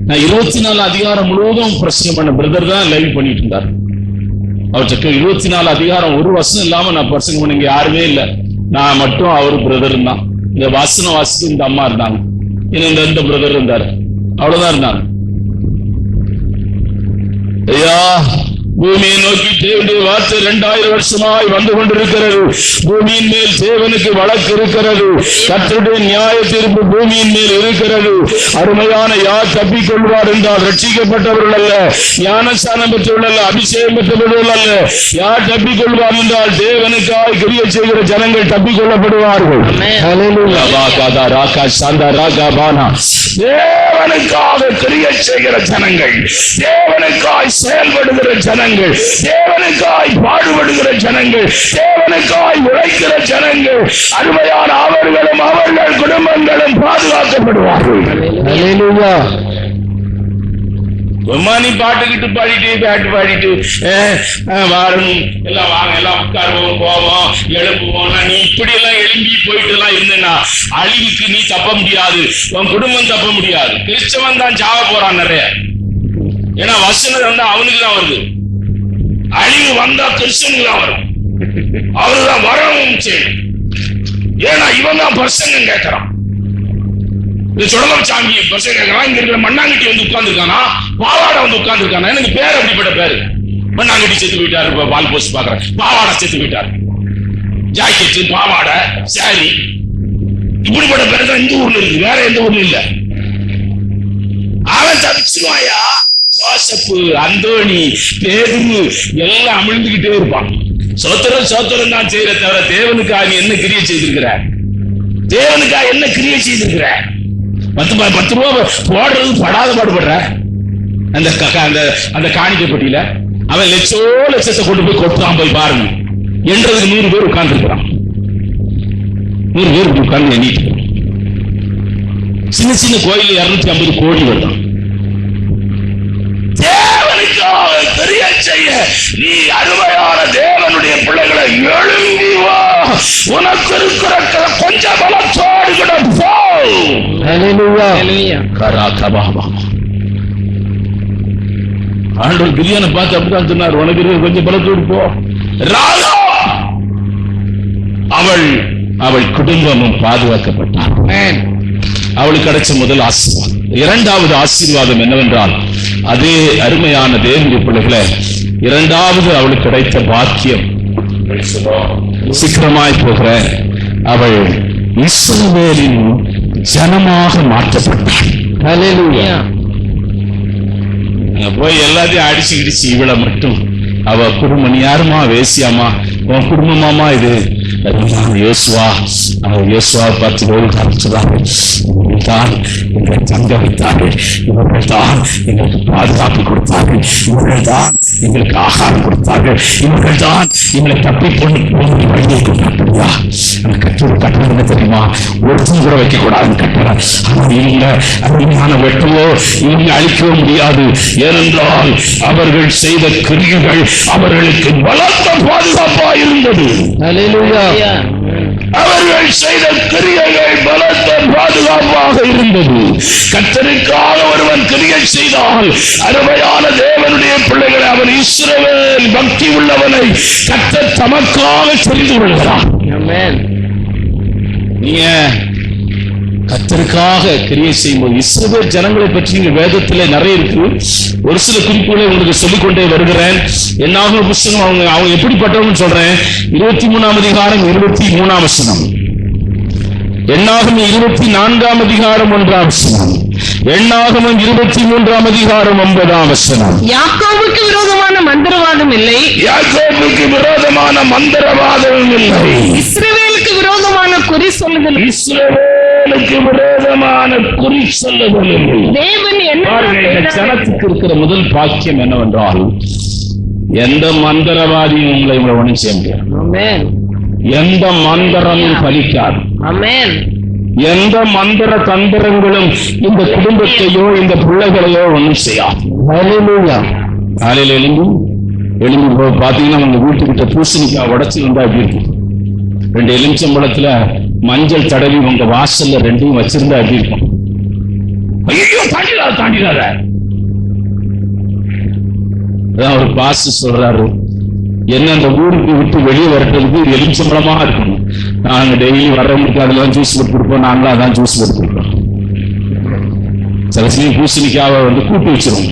நான் 24 அதிகாரம் முழுவதும் பிரச்சனை பண்ண பிரதர் தான் லைவ் பண்ணிட்டு இருந்தார். அவருக்கு 24 அதிகாரம் ஒரு வசனம் இல்லாம நான் பிரசங்கம் பண்ண இங்க யாருமே இல்லை. நான் மட்டும் அவரு பிரதர் தான். இந்த வசனம் வாசித்து இந்த அம்மா இருந்தாங்க, இந்த பிரதர் இருந்தாரு, அவ்வளவுதான் இருந்தாங்க. ஐயா, பூமியை நோக்கி தேவனுடைய வார்த்தை 2000 வருஷமாய் வந்து கொண்டிருக்கிறது. பூமியின் மேல் தேவனுக்கு வழக்கு இருக்கிறது. கர்த்தருடைய நியாய தீர்ப்பு பூமியின் மேல் இருக்கிறது. அருமையான யார் தப்பிக்கொள்வார் என்றால் ரட்சிக்கப்பட்டவர்கள் அல்ல, ஞானஸ்தானம் பெற்றவர்கள் அல்ல, அபிஷேகம் பெற்றவர்கள் அல்ல. யார் தப்பிக்கொள்வார் என்றால் தேவனுக்காய் கிரியை செய்கிற ஜனங்கள் தப்பிக்கொள்ளப்படுவார்கள். தேவனுக்காக கிரியை செய்கிற ஜனங்கள், தேவனுக்காய் செயல்படுகிற ஜனங்கள், தேவனுக்காய் பாடுபடுகிற ஜனங்கள், தேவனுக்காய் உழைக்கிற ஜனங்கள், அருமையான அவர்களும் அவர்கள் குடும்பங்களும் பாதுகாக்கப்படுவார்கள். நீ பாட்டுக்கிட்டு பாடிட்டு பேட்டு பாடிட்டு வாரணும், எல்லாம் வாங்க, எல்லாம் உட்காருவோம், போவோம், எழுப்புவோம். நீ இப்படி எல்லாம் எழும்பி போயிட்டு எல்லாம் இருந்தேன்னா அழிவுக்கு நீ தப்ப முடியாது, உன் குடும்பம் தப்ப முடியாது. கிறிஸ்தவன் தான் சாவ போறான் நிறைய. ஏன்னா வசனம் வந்தா அவனுக்கு தான் வருது. அழிவு வந்தா கிறிஸ்தவனுக்கு தான் வரும். அவருதான் வரவும் செய்யும். ஏன்னா இவன் தான் பிரசங்கம் கேட்கிறான். சுடலம் சாமி பிரசங்கம் கேட்கிறான். இங்க இருக்கிற மண்ணாங்கட்டி வந்து உட்கார்ந்து இருக்கானா, பாவாடை வந்து உட்கார்ந்து இருக்கானா. எனக்கு பேர் அப்படிப்பட்ட பேரு. மண்ணாங்கட்டி செத்து போயிட்டாரு, பால் போஸ்ட் பாக்குறேன். பாவாடை செத்து போயிட்டாரு. ஜாக்கெட்டு, பாவாடை, சாரி, இப்படிப்பட்ட பேர் தான் இந்த ஊர்ல இருக்கு, வேற எந்த ஊர்ல இல்ல. அவன் தப்பிச்சுவாயா. ஜோசப்பு, அந்தோணி, பேதுரு எல்லாம் அமிழ்ந்துகிட்டே இருப்பான். சோத்திரம் சோத்திரம் தான் செய்யற தவிர தேவனுக்காக என்ன கிரியை செய்திருக்கிற? தேவனுக்காக என்ன கிரியை செய்திருக்கிற? 10 ரூபா போடுறது படாத பாடுபடுற. அந்த காணிக்கப்பட்டியில அவன் லட்சத்தை கொண்டு போய் கொட்டுறான். போய் பாருங்க, என்றதுக்கு 100 பேர் உட்கார்ந்து இருக்கிறான். 100 பேர் உட்கார்ந்து எண்ணிட்டு. சின்ன சின்ன கோயில் 250 கோடி வருதான். தேவனுக்காக கிரியை செய்ய நீ அருமையான தேவனுடைய பிள்ளைகளை எழும்பி வா. உனக்கு இருக்கிற கொஞ்சம் பலத்தோடு கூட போ. ஆண்டவர் பிரியாணி பார்த்து அப்படிதான் சொன்னார், உனக்கு இருக்கிற கொஞ்சம் பலத்தோடு போ. ராகா அவள் குடும்பமும் பாதுகாக்கப்பட்டார். அவளுக்கு கிடைச்ச முதல் ஆசீர்வாதம். இரண்டாவது ஆசீர்வாதம் என்னவென்றால், அதே அருமையான தேவனுடைய பிள்ளைகளை, இரண்டாவது அவளுக்கு கிடைத்த பாக்கியம், சீக்கிரமாய் போகிற அவள் இஸ்ரவேலின் ஜனமாக மாற்றப்பட்டாள். ஹல்லேலூயா. போய் எல்லாத்தையும் அடிச்சு கிடிச்சு இவளை மட்டும் அவ குடும்பம், நீ யாருமா? வேசியாமா? உன் குடும்பமாமா இது? யோசுவா பார்த்து காமிச்சதார்கள், இவர்கள் தான் எங்களை தங்க வைத்தார்கள், இவர்கள் தான் எங்களுக்கு பாதுகாப்பு கொடுத்தார்கள், இவர்கள் தான் எங்களுக்கு ஆகாரம் கொடுத்தார்கள், இவர்கள் தான் எங்களை தப்பி கொண்டு வழியை கொண்டாடியா. அந்த கட்டோட கட்டணம் என்ன தெரியுமா? ஒருத்தம் கூட வைக்க கூடாதுன்னு கட்டுறான். ஆனால் இவங்க அருமையான வெட்டவோ இவங்க அழிக்கவோ முடியாது. ஏனென்றால் அவர்கள் செய்த கிரியைகள் அவர்களுக்கு பலத்த பாதுகாப்பா இருந்தது. அவர்கள் செய்த கிரியைகள் பலத்த பாதுகாப்பாக இருந்தது. கர்த்தருக்காக ஒருவன் கிரியை செய்தால், அருமையான தேவனுடைய பிள்ளைகளை, அவன் இஸ்ரவேல் பக்தி உள்ளவனை கர்த்தர் தமக்காக தெரிந்து கொள்கிறார். நீங்க கர்த்தருக்காக கிரியை செய்யும்போது, இஸ்ரவேல் ஜனங்களை பற்றி நீங்க வேதத்துல நிறைய இருக்கு. ஒரு சில குறிப்புகளை உங்களுக்கு சொல்லிக்கொண்டே வருகிறேன். என்னாகும் புத்தகம் அவங்க எப்படிப்பட்டவங்க சொல்றேன். 23ஆம் அதிகாரம் 23ஆம் வசனம், என்னாகும் 24ஆம் அதிகாரம் 1ஆம் வசனம், என்னாகும் 23ஆம் அதிகாரம் 9ஆம் வசனம். யாக்கோபுக்கு விரோதமான மந்திரவாதம் இல்லை, யாக்கோபுக்கு விரோதமான மந்திரவாதம் இல்லை, இஸ்ரவேலுக்கு விரோதமான குறி சொல்லுதல், இஸ்ரவேலுக்கு விரோதமான குறி சொல்லுதல் இல்லை. தேவன் என்ன ஜனத்துக்கு இருக்கிற முதல் பாக்கியம் என்னவென்றால், எந்த மந்திரவாதியும் உங்களை ஒன்றும் செய்ய முடியாது. எந்த மந்திரமும் பலிக்காது. எந்த மந்திர தந்திரங்களும் இந்த குடும்பத்தையோ இந்த பிள்ளைகளையோ ஒன்றும் செய்யாது. காலையில் எழும்பி போய் பாத்தீங்கன்னா உங்க வீட்டுக்கிட்ட பூசணிக்காய் உடச்சி வந்தா எப்படி இருக்கும்? 2 எலுமிச்சம்பழத்துல மஞ்சள் தடவி உங்க வாசல்ல 2யும் வச்சிருந்தா எப்படி இருக்கும்? ஐயோ தாண்டிடாத. ஒரு பாஸ் சொல்றாரு, என்ன அந்த ஊருக்கு விட்டு வெளியே வரட்டுறதுக்கு எலுமிச்சம்பழமா இருக்கணும். நாங்க டெய்லி வர்றவங்களுக்கு அதெல்லாம் ஜூஸ் போட்டு கொடுப்போம், நாங்களும் அதான் ஜூஸ் போட்டு கொடுப்போம். சில சமயம் பூசணிக்காவை கூட்டு வச்சிருவோம்.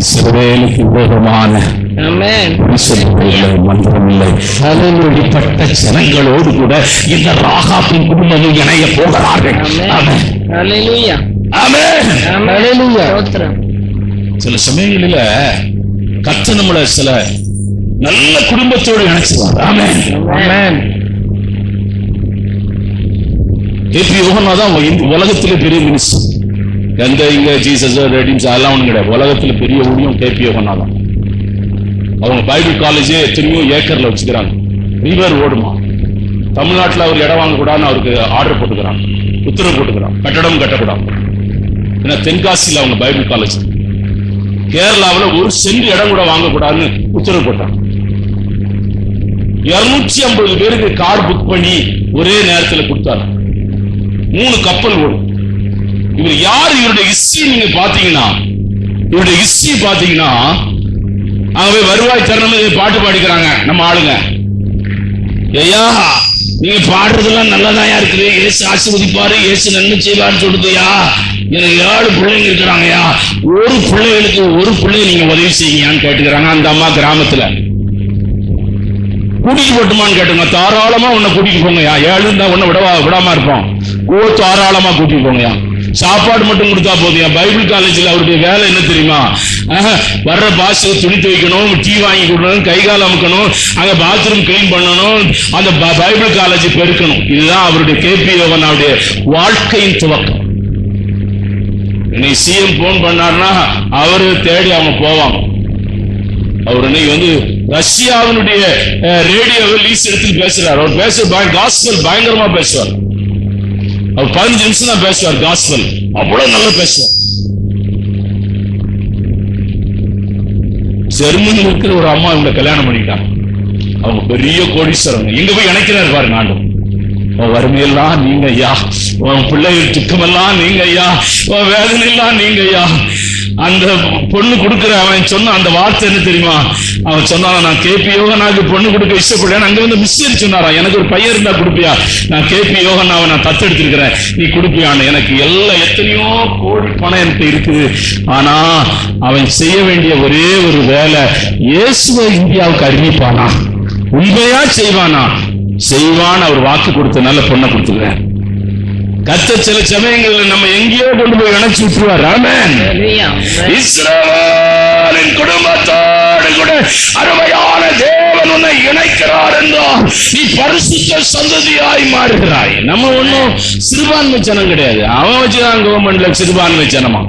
இஸ்ரவேலுக்கு விரோதமான மந்திரம் இல்லை. அப்படிப்பட்ட ஜனங்களோடு கூட இந்த ராகாபின் குடும்பமும் இணைய போகிறார்கள். சில சமயங்களில கர்த்தர் நம்மள சில நல்ல குடும்பத்தோடு இணைச்சுவார். கேபி யோகன்னா தான் உலகத்திலே பெரிய மினிஸ்டர். எந்த இங்க ஜீசஸ் ரெடிம்ஸ் அதெல்லாம் ஒண்ணு கிடையாது. உலகத்துல பெரிய ஊழியம் கேபி யோகன்னா தான். அவங்க பைபிள் காலேஜே எத்தனையோ ஏக்கர்ல வச்சுக்கிறாங்க. ரிவர் ஓடுமா. தமிழ்நாட்டில் அவர் இடம் வாங்கக்கூடாதுன்னு அவருக்கு ஆர்டர் போட்டுக்கிறாங்க, உத்தரவு போட்டுக்கிறாங்க, கட்டடம் கட்டக்கூடாது. ஏன்னா தென்காசியில் அவங்க பைபிள் காலேஜ், கேரளாவில் 1 சென்ட் இடம் கூட வாங்கக்கூடாதுன்னு உத்தரவு போட்டாங்க. 250 பேருக்கு கார் புக் பண்ணி ஒரே நேரத்தில் கொடுத்தாரு. 3 கப்பல் ஓடும். இவர் யார்? இவருடைய ஹிஸ்டரி நீங்க பாத்தீங்கன்னா, அங்க வருவாய் தரணும் பாட்டு பாடிக்கிறாங்க நம்ம ஆளுங்க. ஐயா நீங்க பாடுறதெல்லாம் நல்லதான் இருக்குது, ஏசு ஆசீர்வதிப்பாரு, ஏசு நன்மை செய்வான்னு சொல்லுதுயா. எனக்கு 7 பிள்ளைங்க இருக்கிறாங்கயா, ஒரு பிள்ளை நீங்க உதவி செய்யுங்கன்னு கேட்டுக்கிறாங்க. அந்த அம்மா கிராமத்துல கூட்டிட்டு போட்டுமான்னு கேட்டுங்க. தாராளமா உன்னை கூட்டிட்டு போங்கயா, 7 இருந்தா உன்னை விடாம இருப்போம். தாராளமா கூட்டிட்டு போங்கயா. சாப்பாடு மட்டும் கொடுத்தா போதும். பைபிள் காலேஜில் அவருடைய வேலை என்ன தெரியுமா? வர்ற பாசு துணி துவைக்கணும், டீ வாங்கி கொடுக்கணும், கை கால் அமுக்கணும், அங்க பாத்ரூம் கிளீன் பண்ணணும், அந்த பைபிள் காலேஜ் பெருக்கணும். இதுதான் அவருடைய கேபி யோகனாவுடைய வாழ்க்கையின் துவக்கம். இன்னைக்கு சிஎம் போன் பண்ணார்னா அவரு தேடி அவங்க போவாங்க. அவர் இன்னைக்கு ரஷ்யாவினுடைய ரேடியோவை லீஸ் எடுத்து பேசுறாரு. அவர் பேசுற காஸ்பல் பயங்கரமா பேசுவார். அவர் 15 நிமிஷம் தான் பேசுவார். காஸ்பல் அவ்வளவு நல்லா பேசுவார். ஜெர்மனியில் இருக்கிற ஒரு அம்மா இவங்க கல்யாணம் பண்ணிட்டாங்க. அவங்க பெரிய கோடீஸ்வரங்க. எங்க போய் இணைக்கிறாரு பாருங்க ஆண்டு. உன் வறுமையெல்லாம் நீங்க ஐயா, உன் பிள்ளைகள் துக்கமெல்லாம் நீங்க ஐயா, உன் வேதனை எல்லாம் நீங்க ஐயா. அந்த பொண்ணு கொடுக்குற அவன் சொன்ன அந்த வார்த்தை என்ன தெரியுமா? அவன் சொன்னான், நான் கேபி யோகனாக்கு பொண்ணு கொடுக்க இஷ்டப்படேன். அங்க வந்து மிஸ்டர் சொன்னாரா, எனக்கு ஒரு பையன் இருந்தா கொடுப்பியா? நான் கேபி யோகனாவை நான் தத்தெடுத்திருக்கிறேன், நீ கொடுப்பியான்னு. எனக்கு எல்லாம் எத்தனையோ கோடி பணம் எனக்கு இருக்குது. ஆனா அவன் செய்ய வேண்டிய ஒரே ஒரு வேலை, இயேசுவை இந்தியாவுக்கு அறிவிப்பானா, உண்மையா செய்வானா? செய்வான். அவர் வாக்கு கொடுத்த நல்ல பொண்ணை கொடுத்துக்கிறேன். கர்த்தர் சில சமயங்களில் நம்ம எங்கேயோ கொண்டு போய் இணைச்சு விட்டுருவார். ஆமென். இஸ்ரவேலின் குடும்பத்தோடு கூட அருமையான தேவன் உன்னை இணைக்கிறார் என்றால் நீ பரிசுத்த சந்ததியாய் மாறுகிறாய். நம்ம ஒன்னும் சிறுபான்மை ஜனம் கிடையாது. அவன் வச்சுதான் கவர்மெண்ட்ல சிறுபான்மை ஜனமா.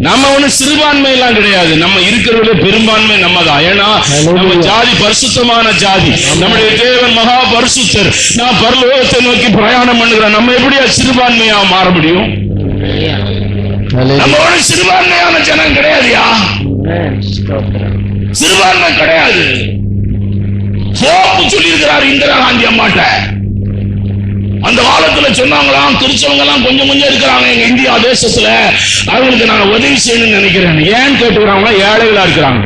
நம்ம ஒண்ணு சிறுபான்மை எல்லாம் கிடையாது. நம்ம இருக்கிறதுல பெரும்பான்மை நம்ம தான். ஏன்னா நம்ம ஜாதி பரிசுத்தமான ஜாதி. நம்முடைய தேவன் மகா பரிசுத்தர். நான் பரலோகத்தை நோக்கி பிரயாணம் பண்ணுகிறேன். நம்ம எப்படியா சிறுபான்மையா மாற முடியும்? நம்ம ஒண்ணு சிறுபான்மையான ஜனம் கிடையாதுயா. சிறுபான்மை கிடையாது. சொல்லி இருக்கிறார் இந்திரா காந்தி அம்மாட்ட. அந்த காலத்துல சொன்னாங்களாம், கிறிஸ்தவங்க எல்லாம் கொஞ்சம் கொஞ்சம் இருக்கிறாங்க எங்க இந்தியா தேசத்துல, அவங்களுக்கு நான் உதவி செய்யணும்னு நினைக்கிறேன். ஏன்னு கேட்டுக்கிறாங்களா, ஏழைகளா இருக்கிறாங்க,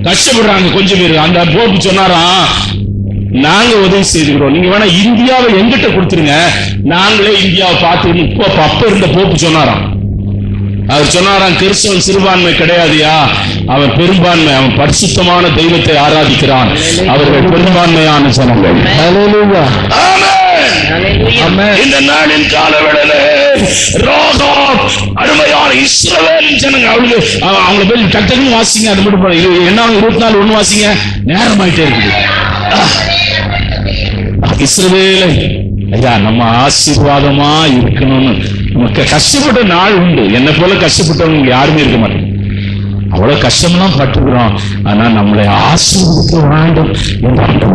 கஷ்டப்படுறாங்க கொஞ்சம் பேர். அந்த போப்பு சொன்னாராம், நாங்க உதவி செய்துக்கிறோம், நீங்க வேணா இந்தியாவை எங்கிட்ட கொடுத்துருங்க, நாங்களே இந்தியாவை பார்த்து. அப்ப இருந்த போப்பு சொன்னாராம். அவர் சொன்னாராம், கிறிஸ்தவன் சிறுபான்மை கிடையாதுயா, அவன் பெரும்பான்மை. அவன் பரிசுத்தமான தெய்வத்தை ஆராதிக்கிறான். அவர்கள் பெரும்பான்மையான ஜனங்கள். இந்த நாளின் காலவெளியில அருமையான இஸ்ரவேலின் ஜனங்க, அவங்களை போய் டக்குன்னு வாசிங்க. அது மட்டும் என்ன 24:1 வாசிங்க, நேரமாயிட்டே இருக்குது. இஸ்ரவேலை ஐயா நம்ம ஆசீர்வாதமா இருக்கணும்னு நமக்கு கஷ்டப்பட்ட நாள் உண்டு. என்னை போல கஷ்டப்பட்டவங்க யாருமே இருக்க மாட்டாங்க. அவ்வளவு கஷ்டம்லாம் பட்டுக்கிறோம். ஆனா நம்மளை ஆசீர்வதிக்க வேண்டும் என்று.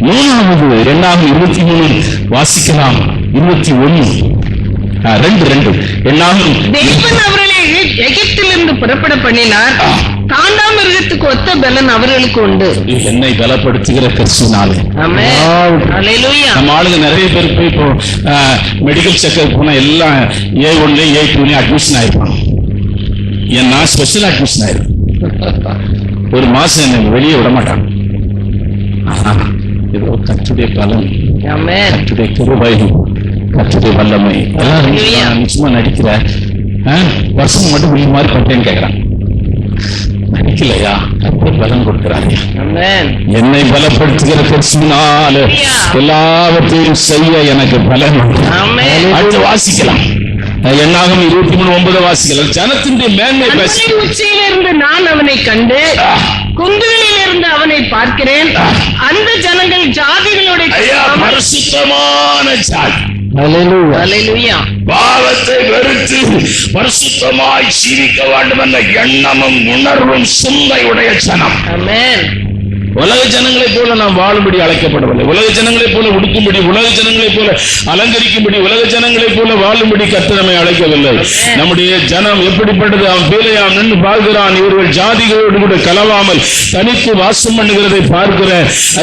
மூணாவது 2:23 வாசிக்கலாம். 21:2 தேவன் அவர்களை எகிப்திலிருந்து புறப்பட பண்ணினார். காண்டாமிருகத்துக்கு ஒத்த பலன் அவர்களுக்கு உண்டு. என்னை பலப்படுத்துகிற கிறிஸ்துவினாலே. நம்ம ஆளுங்க நிறைய பேர் போய் இப்போ மெடிக்கல் செக்அப் போனா எல்லாம் A1 A2 அட்மிஷன் ஆயிருப்பாங்க. ஏன்னா ஸ்பெஷல் அட்மிஷன் ஆயிரும். ஒரு மாசம் என்ன வெளியே விட மாட்டாங்க. ஏதோ கர்த்தருடைய பலன், கர்த்தருடைய கிருபை, கர்த்தருடைய வல்லமை. நிச்சயமா நடிக்கிற வருஷம் மட்டும் வெளியே மாதிரி பட்டேன்னு கேட்கிறாங்க. நடிக்கலையா? கர்த்தர் பலன் கொடுக்கிறாங்க. என்னை பலப்படுத்துகிற கிறிஸ்துவினால எல்லாவற்றையும் செய்ய எனக்கு பலன். அடுத்து வாசிக்கலாம். என்னாகும் 23:9 வாசிக்கலாம். ஜனத்தினுடைய மேன்மை பேசி, உச்சியிலிருந்து நான் அவனை கண்டு குந்துகளிலிருந்து அவனை பார்க்கிறேன். அந்த ஜனங்கள் ஜாதிகளோட பரிசுத்தமான ஜாதி. பாவத்தை வெறுத்து பரிசுத்தமாய் ஜீவிக்க வேண்டும் என்ற எண்ணமும் உணர்வும் சிந்தை உடைய ஜனம். உலக ஜனங்களை போல நாம் வாழும்படி அழைக்கப்படவில்லை. உலக ஜனங்களை போல உடுக்கும்படி, உலக ஜனங்களை போல அலங்கரிக்கும்படி, உலக ஜனங்களை போல வாழும்படி கர்த்தர் நம்மை அழைக்கவில்லை. நம்முடைய ஜனம் எப்படிப்பட்டது? அவன் வேலையாம் நின்று பார்க்கிறான். இவர்கள் ஜாதிகளோடு கூட கலவாமல் தனித்து வாசம் பண்ணுகிறதை பார்க்கிற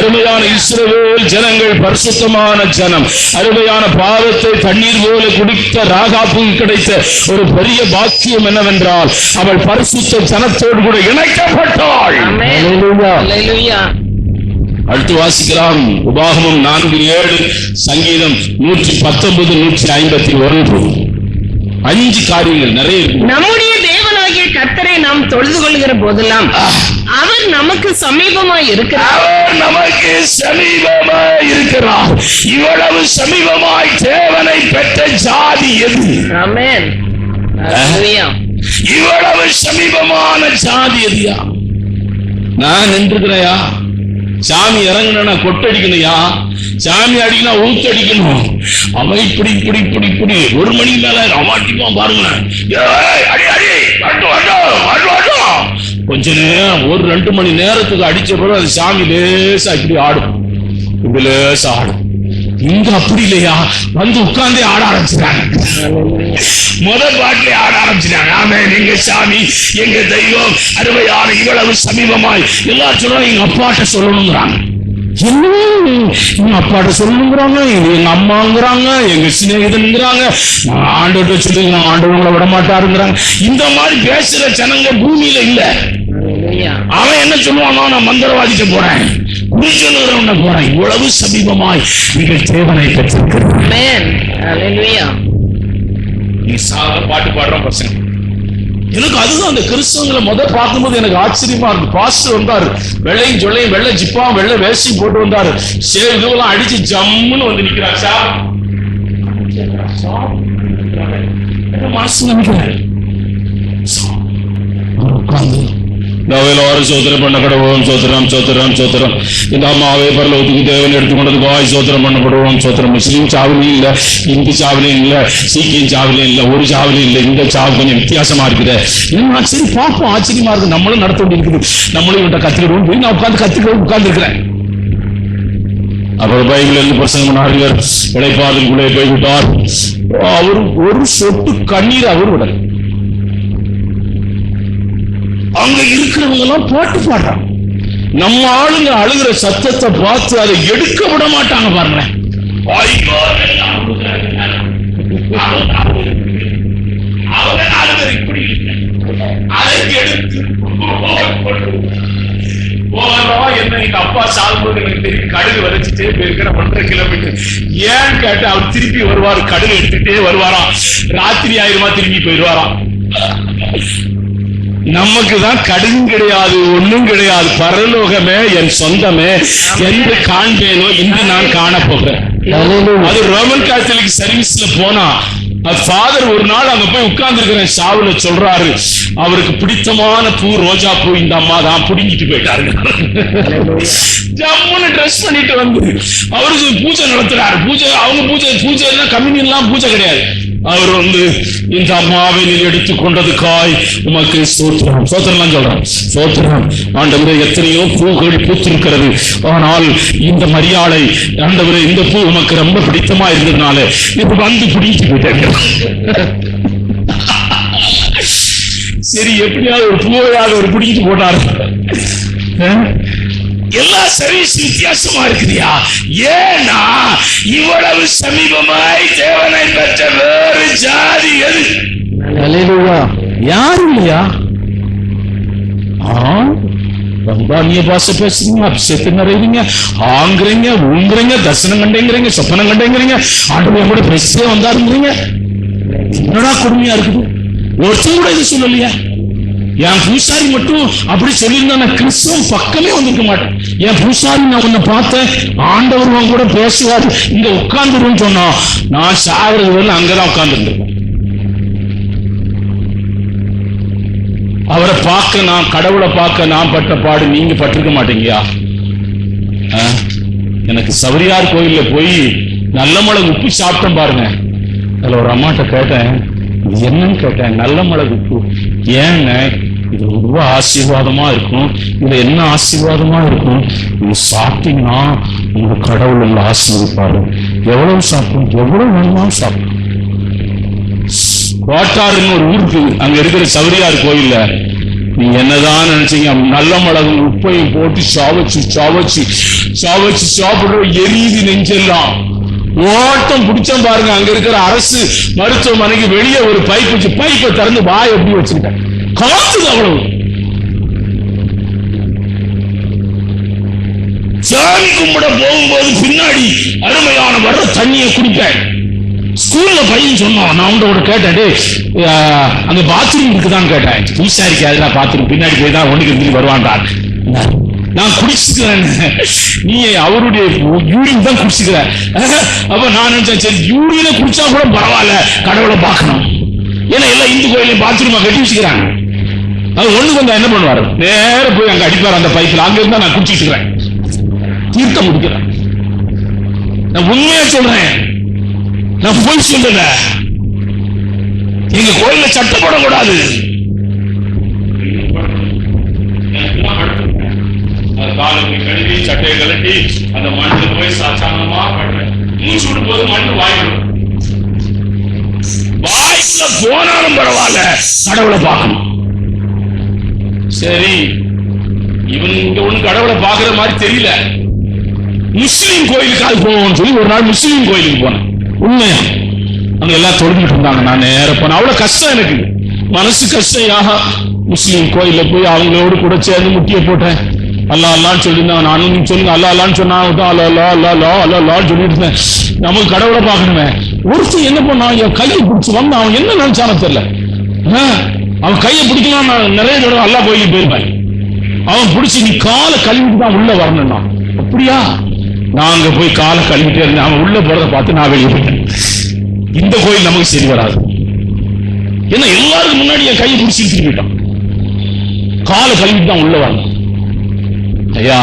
அருமையான இஸ்ரவேல் ஜனங்கள் பரிசுத்தமான ஜனம். அருமையான பாவத்தை தண்ணீர் போல குடித்த ராகாப்புக்கு கிடைத்த ஒரு பெரிய பாக்கியம் என்னவென்றால், அவள் பரிசுத்த ஜனத்தோடு கூட இணைக்கப்பட்டாள். அடுத்து வாசிக்கலாம். உபாகமம் 4:7, சங்கீதம் 119, 151. 5 காரியங்கள் நிறைய இருக்கு. நம்முடைய தேவனாகிய கர்த்தரை நாம் தொழுது கொள்கிற போதெல்லாம் அவர் நமக்கு சமீபமாய் இருக்கிறார். அவர் நமக்கு சமீபமாய் இருக்கிறார். இவ்வளவு சமீபமாய் தேவனை பெற்ற ஜாதி எது? ஆமென். இவ்வளவு சமீபமான ஜாதி எதுயா? நான் நின்றுக்கிறையா? சாமி இறங்கினா கொட்டடிக்கணையா? சாமி அடிக்கனா ஊத்தடிக்கணும். அவன் இப்படி இப்படி இப்படி இப்படி 1 மணிக்கு மேல அமாட்டிக்குவான் பாருங்க. கொஞ்ச நேரம் 1-2 மணி நேரத்துக்கு அடிச்ச பிறகு அது சாமி லேசா இப்படி ஆடும், இப்படி லேசா ஆடும். இங்க அப்படி இல்லையா? வந்து உட்கார்ந்தே ஆட ஆரம்பிச்சுட்டாங்க. முதல் பாட்டிலே ஆட ஆரம்பிச்சுட்டாங்க. ஆமே, எங்க சாமி, எங்க தெய்வம் அருமையான இவ்வளவு சமீபமாய் எல்லாரும் சொல்றாங்க. எங்க அப்பாட்ட சொல்லணுங்கிறாங்க. என்ன அப்பாட்ட சொல்லுங்கிறாங்க, எங்க அம்மாங்கிறாங்க, எங்க சிநேகிதன்ங்கிறாங்க, ஆண்டவர்கிட்ட சொல்லுங்க, ஆண்டவங்களை விட மாட்டாருங்கிறாங்க. இந்த மாதிரி பேசுற ஜனங்க பூமியில இல்ல. அவன் என்ன சொல்லுவானோ, நான் மந்திரவாதிக்க போறேன், குறிச்சொல்லுகிறவன போறேன். இவ்வளவு சமீபமாய் நீங்கள் தேவனை பெற்றிருக்கிறோம். நீ சாக பாட்டு பாடுற பசங்க, எனக்கு அதுதான் அந்த கிறிஸ்தவங்களை முதல் பார்க்கும்போது எனக்கு ஆச்சரியமா இருக்கு. பாஸ்டர் வந்தாரு, வெள்ளையும் சொல்லையும் வெள்ளை ஜிப்பா வெள்ளை வேஷ்டியும் போட்டு வந்தாரு. இதுவெல்லாம் அடிச்சு ஜம்முன்னு வந்து நிக்கிறார். சார் மனசு நினைக்கிறேன் உட்கார்ந்து சோத்திரம் பண்ண கடவுள் சோத்திரம் சோத்திரம் சோத்திரம். இந்த அம்மாவே பரலோகத்துக்கு தேவன் எடுத்துக்கொண்டது வாய் சோத்திரம் பண்ணப்படுவோம் சோத்திரம். முஸ்லீம் சாவலியும் இல்ல, இந்து சாவலியும் இல்ல, சீக்கியம் சாவலியும் இல்ல, ஒரு சாவலியும் இல்ல. இந்த சாவு கொஞ்சம் வித்தியாசமா இருக்குது. சரி பார்ப்போம், ஆச்சரியமா இருக்கு. நம்மளும் நடத்த வேண்டி இருக்குது, நம்மளும் இவன்ட்ட கத்துக்கிடுவோம் போய் நான் உட்கார்ந்து இருக்கிறேன். அப்புறம் பைபிள் இருந்து பிரசங்கம் பண்ணார்கள். இளைப்பாறுதலுக்குள்ளே போய்விட்டார். அவர் ஒரு சொட்டு கண்ணீர் அவர் விடல். அங்க இருக்கிறவங்க எல்லாம் பாட்டு பாடுறாங்க. நம்ம ஆளுங்க அழுகிற சத்தத்தை பார்த்து அதை எடுக்க விட மாட்டாங்க. பாருங்க, என்ன அப்பா சாகும்போது எனக்கு தெரியும், கடுகு வரைச்சிட்டே போயிருக்கிற 1.5 கிலோமீட்டர். ஏன் கேட்ட, அவர் திருப்பி வருவார், கடுகு எடுத்துட்டே வருவாராம். ராத்திரி ஆயிருமா திரும்பி போயிடுவாராம். நமக்கு தான் கடுகும் கிடையாது, ஒண்ணும் கிடையாது. பரலோகமே என் சொந்தமே என்று காண்பேனோ இன்று நான் காண போகிறேன். அது ரோமன் கேத்தலிக் சர்வீஸ்ல போனா ஃபாதர் ஒரு நாள் அங்க போய் உட்கார்ந்து இருக்கிறேன். சாவுல சொல்றாரு, அவருக்கு பிடித்தமான பூ ரோஜா பூ இந்த அம்மா தான் புடிங்கிட்டு போயிட்டாரு. ஜம்முன்னு ட்ரெஸ் பண்ணிட்டு வந்து அவருக்கு பூஜை நடத்துறாரு. பூஜை அவங்க பூஜை எல்லாம் கம்யூனியன் எல்லாம் பூஜை கிடையாது. அவர் வந்து இந்த அம்மாவை நீ எடுத்துக் கொண்டதுக்காய் உமக்கு சோத்திரம் சோத்திரம் சொல்றான். சோத்திரம் ஆண்டவரே, எத்தனையோ பூக்கள் பூத்திருக்கிறது, ஆனால் இந்த மரியாதை ஆண்டவரே, இந்த பூ உமக்கு ரொம்ப பிடித்தமா இருந்ததுனால இப்ப வந்து பிடிச்சு போயிட்டாங்க. சரி, எப்படியாவது ஒரு பூவையாக ஒரு பிடிச்சு போட்டாரு. எல்லா சர்வீஸ் வித்தியாசமா இருக்குதியா? ஏன்னா இவ்வளவு சமீபமாய் தேவனை பெற்ற வேறு ஜாதி எது? யாரு இல்லையா? ரம்பானிய பாஷை பேசுறீங்க, அபிஷேகத்தை நிறைவீங்க, ஆங்குறீங்க, ஊங்குறீங்க, தரிசனம் கண்டேங்கிறீங்க, சொப்பனம் கண்டேங்கிறீங்க, ஆண்டவன் கூட பேசவே வந்தாருங்கிறீங்க. என்னடா கொடுமையா இருக்குது? ஒருத்தர் கூட இது சொல்லலையா? என் பூசாரி மட்டும் அப்படி சொல்லியிருந்தா நான் கிறிஸ்தவம் பக்கமே வந்திருக்க மாட்டேன். என் பூசாரி நான் உன்னை பார்த்தேன், ஆண்டவர் கூட பேசுவாரு, இங்க உட்கார்ந்துருன்னு சொன்னா நான் சாகிறது வந்து அங்கதான் உட்கார்ந்து இருந்திருக்கேன். அவரை பார்க்க, நான் கடவுளை பார்க்க நான் பட்ட பாடு நீங்க பட்டிருக்க மாட்டீங்கயா? எனக்கு சபரியார் கோயில்ல போய் நல்ல மிளகு உப்பு சாப்பிட்டேன் பாருங்க. அதுல ஒரு அம்மாட்ட கேட்டேன், இது என்னன்னு கேட்டேன். நல்ல மிளகு உப்பு ஏங்க? இது ரொம்ப ஆசீர்வாதமா இருக்கும். இதுல என்ன ஆசீர்வாதமா இருக்கும்? இது சாப்பிட்டீங்கன்னா உங்க கடவுள் உங்களை ஆசீர்வதிப்பாரு. எவ்வளவு சாப்பிடும், எவ்வளவு வேணுமாலும் சாப்பிடும். கோட்டாருன்னு ஒரு ஊருக்கு அங்க இருக்கிற சபரியார் கோயில்ல நீங்க என்னதான் நினைச்சீங்க, நல்ல மிளகு உப்பையும் போட்டு சாவச்சு சாப்பிடுற எரியுது நெஞ்செல்லாம். ஓட்டம் பிடிச்சம் பாருங்க. அங்க இருக்கிற அரசு மருத்துவமனைக்கு வெளியே ஒரு பைப்பை திறந்து வாய் எப்படி வச்சுக்கிட்டேன், காத்துது அவ்வளவு. சாமி கும்பிட போகும்போது பின்னாடி அருமையான வர்ற தண்ணியை குடிப்பேன். ஸ்கூல்ல பையன் சொன்னான், நான் உங்களோட கேட்டேன், அங்க பாத்ரூம் இருக்குதான்னு கேட்டேன். பூசாரிக்கு அதுதான் பாத்ரூம், பின்னாடி போய் தான் ஒண்ணுக்கு இருந்து வருவான்டான். நான் குடிச்சுக்கிறேன், நீ அவருடைய யூரின் தான் குடிச்சுக்கிற. அப்ப நான் நினைச்சேன், சரி யூரியனை குடிச்சா கூட பரவாயில்ல, கடவுளை பார்க்கணும். ஏன்னா எல்லாம் இந்து கோயிலையும் பாத்ரூமா கட்டி வச்சுக்கிறாங்க. அது ஒண்ணுக்கு வந்தா என்ன பண்ணுவாரு, நேர போய் அங்க அடிப்பார் அந்த பைப்பில். அங்க இருந்தா நான் குடிச்சிட்டு இருக்கிறேன், தீர்த்தம் முடிக்கிறேன். நான் உண்மையா சொல்றேன், நான் போய் சொல்லல. எங்க கோயில சட்டம் போடக்கூடாது. கழுவி சட்டையை கழட்டி அந்த மண்ணில் போய் சாச்சாங்கமா பண்றேன். மூச்சு விடும் போது மண்ணு வாய்க்கும், வாய்க்குள்ள போனாலும் பரவாயில்ல, கடவுளை பார்க்கணும். சரி, இவன் இங்க ஒண்ணு கடவுளை பார்க்கிற மாதிரி தெரியல. முஸ்லீம் கோயிலுக்காக போவோம்னு சொல்லி ஒரு நாள் முஸ்லீம் கோயிலுக்கு போனேன். உண்மையா அங்க எல்லாம் தொழுதுட்டு இருந்தாங்க. நான் நேர போனேன். அவ்வளவு கஷ்டம், எனக்கு மனசு கஷ்டம். யாக முஸ்லீம் கோயில போய் அவங்களோடு கூட சேர்ந்து முட்டிய போட்டேன். அல்லா அல்லான்னு சொல்லியிருந்தாங்க. நானும் நீங்க சொல்லுங்க அல்லா அல்லான்னு சொன்னா அல்லா சொல்லிட்டு இருந்தேன். நமக்கு கடவுளை பார்க்கணுமே. ஒருத்தர் என்ன பண்ணான், என் கையை பிடிச்சு வந்து அவன் என்ன நினைச்சானோ தெரியல. அவன் கையை பிடிக்கலாம். நான் நிறைய தடவை அல்லா கோயிலுக்கு போயிருப்பேன். அவன் பிடிச்சி நீ காலை கழுவிட்டு தான் உள்ள வரணும்னா. அப்படியா? நான் அங்க போய் காலை கழுவிட்டே இருந்தேன். அவன் உள்ள போறதை பார்த்து நான் வெளியே போயிட்டேன். இந்த கோயில் நமக்கு சரி வராது. ஏன்னா எல்லாருக்கும் முன்னாடி என் கையை பிடிச்சிட்டு போயிட்டான். காலை கழுவிட்டு தான் உள்ள வரணும். ஐயா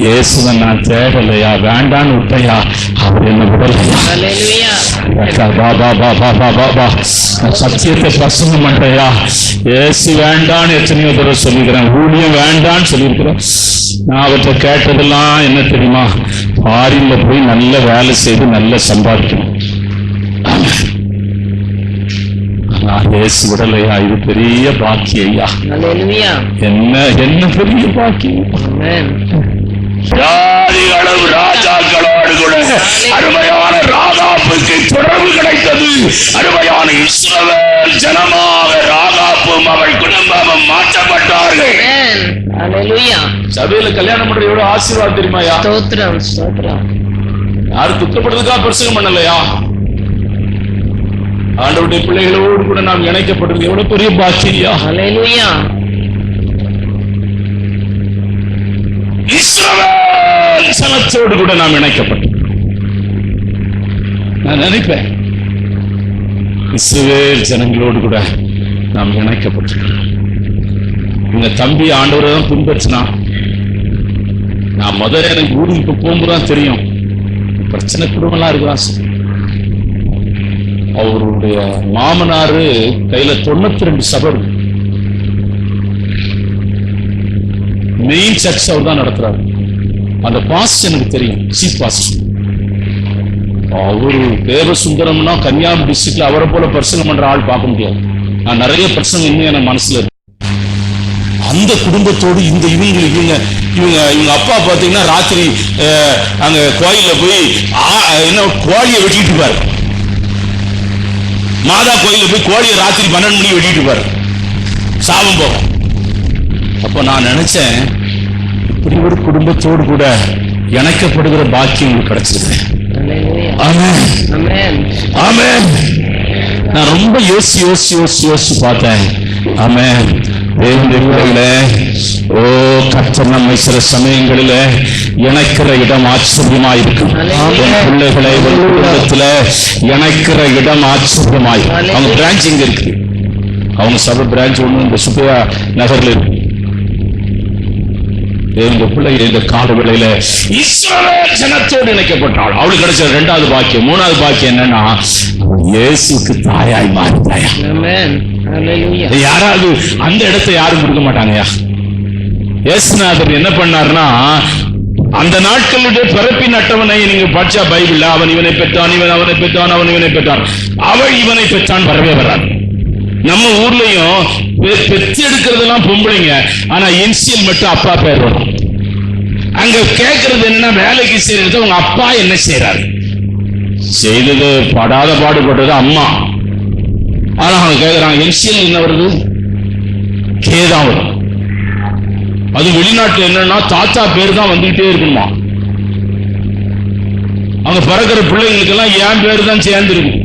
இயேசுவன் நான் தேடலையா, வேண்டான்னு விட்டையா, அவர் என்ன விடலையா. சத்தியத்தை பிரசங்கம் பண்றையா. இயேசு வேண்டான்னு எத்தனையோ தடவை சொல்லிக்கிறேன். ஊழியம் வேண்டான்னு சொல்லியிருக்கிறேன். நான் அவற்றை கேட்டதெல்லாம் என்ன தெரியுமா, ஃபாரின்ல போய் நல்ல வேலை செய்து நல்ல சம்பாதிக்கணும். இயேசு விடலையா. இது பெரிய பாக்கியா. என்ன என்ன பெரிய பாக்கியம். ஜாதிகளும் ராஜாக்களோடு கூட அருமையான ராகாப்புக்கு தொடர்பு கிடைத்தது. அருமையான இஸ்ரவேல் ஜனமாக ராகாப்பும் அவள் குடும்பமும் மாற்றப்பட்டார்கள். சபையில கல்யாணம் பண்ற எவ்வளவு ஆசீர்வாதம் தெரியுமாயா. யாரும் துக்கப்படுறதுக்காக பிரசங்கம் பண்ணலையா. ஆண்டவருடைய பிள்ளைகளோடு கூட நாம் இணைக்கப்படுறது எவ்வளவு பெரிய பாக்கியா. இஸ்ரவேல் ஜனத்தோடு கூட நாம் இணைக்கப்பட்டோம். நான் நினைப்பேன் இஸ்ரவேல் ஜனங்களோடு கூட நாம் இணைக்கப்பட்டிருக்கிறோம். உங்க தம்பி ஆண்டவரை தான் பின்பற்றினா. நான் முதல்ல எனக்கு ஊருக்கு போகும்போதுதான் தெரியும் பிரச்சனை குடும்பம்லாம் இருக்குதான். அவருடைய மாமனாரு கையில 92 சபை மெயின் சர்ச் அவர் தான் நடத்துறாரு. அந்த பாஸ்டர் எனக்கு தெரியும், சீஃப் பாஸ்டர். அவரு தேவசுந்தரம்னா கன்னியாகுமரி டிஸ்ட்ரிக்ட்ல அவரை போல பிரசங்கம் பண்ற ஆள் பார்க்க முடியாது. நான் நிறைய பிரசங்கம் இன்னும் என் மனசுல இருக்கு. அந்த குடும்பத்தோடு இந்த இவங்க அப்பா பாத்தீங்கன்னா ராத்திரி அங்க கோயில்ல போய் என்ன கோழியை வெட்டிட்டு இருப்பாரு. மாதா கோயில போய் கோழியை ராத்திரி 12 மணிக்கு வெட்டிட்டு பாரு, சாபம் போகும். அப்ப நான் நினைச்சேன் இப்படி ஒரு குடும்பத்தோடு கூட இணைக்கப்படுகிற பாக்கியம் உங்களுக்கு கிடைச்சது. நான் ரொம்ப யோசிச்சு பார்த்தேன். ஆமென். ஓ கர்த்தர் நம்மை சில சமயங்களில இணைக்கிற இடம் ஆச்சரியமாய் இருக்கும். பிள்ளைகளை குடும்பத்துல இணைக்கிற இடம் ஆச்சரியமாய். அவங்க பிரான்ச் இங்க இருக்கு. அவங்க சபை பிரான்ச் ஒண்ணு இந்த சுப்பையா நகர்ல இருக்கு. இந்த பிள்ளைகள் இந்த கால வேளையில இஸ்ரவேல் ஜனத்தோடு இணைக்கப்பட்டாள். அவளுக்கு கிடைச்ச 2வது பாக்கியம். 3வது பாக்கியம் என்னன்னா, இயேசுக்கு தாயாய் மாறிட்டாயா. யாராவது அந்த இடத்தை யாரும் கொடுக்க மாட்டாங்கயா. இயேசுநாதர் என்ன பண்ணார்னா, அந்த நாட்களுடைய பிறப்பின் அட்டவணை நீங்க படிச்சா பைபிள்ல, அவன் இவனை பெற்றான், இவன் அவனை பெற்றான், அவன் இவனை பெற்றான், அவள் இவனை பெற்றான் வரவே வராது. நம்ம ஊர்லயும் பெற்று எடுக்கிறதெல்லாம் பொம்பளைங்க, ஆனா இன்சியல் மட்டும் அப்பா பேர் வரும். அங்க கேட்கறது என்ன, வேலைக்கு செய்யறது உங்க அப்பா என்ன செய்யறாரு, செய்தது படாத பாடுபட்டது அம்மா. ஆனா அவங்க கேட்கறாங்க இன்சியல் என்ன வருது, கேதான் வரும். அது வெளிநாட்டுல என்னன்னா தாத்தா பேர் தான் வந்துகிட்டே இருக்கணுமா. அவங்க பிறக்கிற பிள்ளைங்களுக்கு எல்லாம் என் பேரு தான் சேர்ந்து இருக்கும்.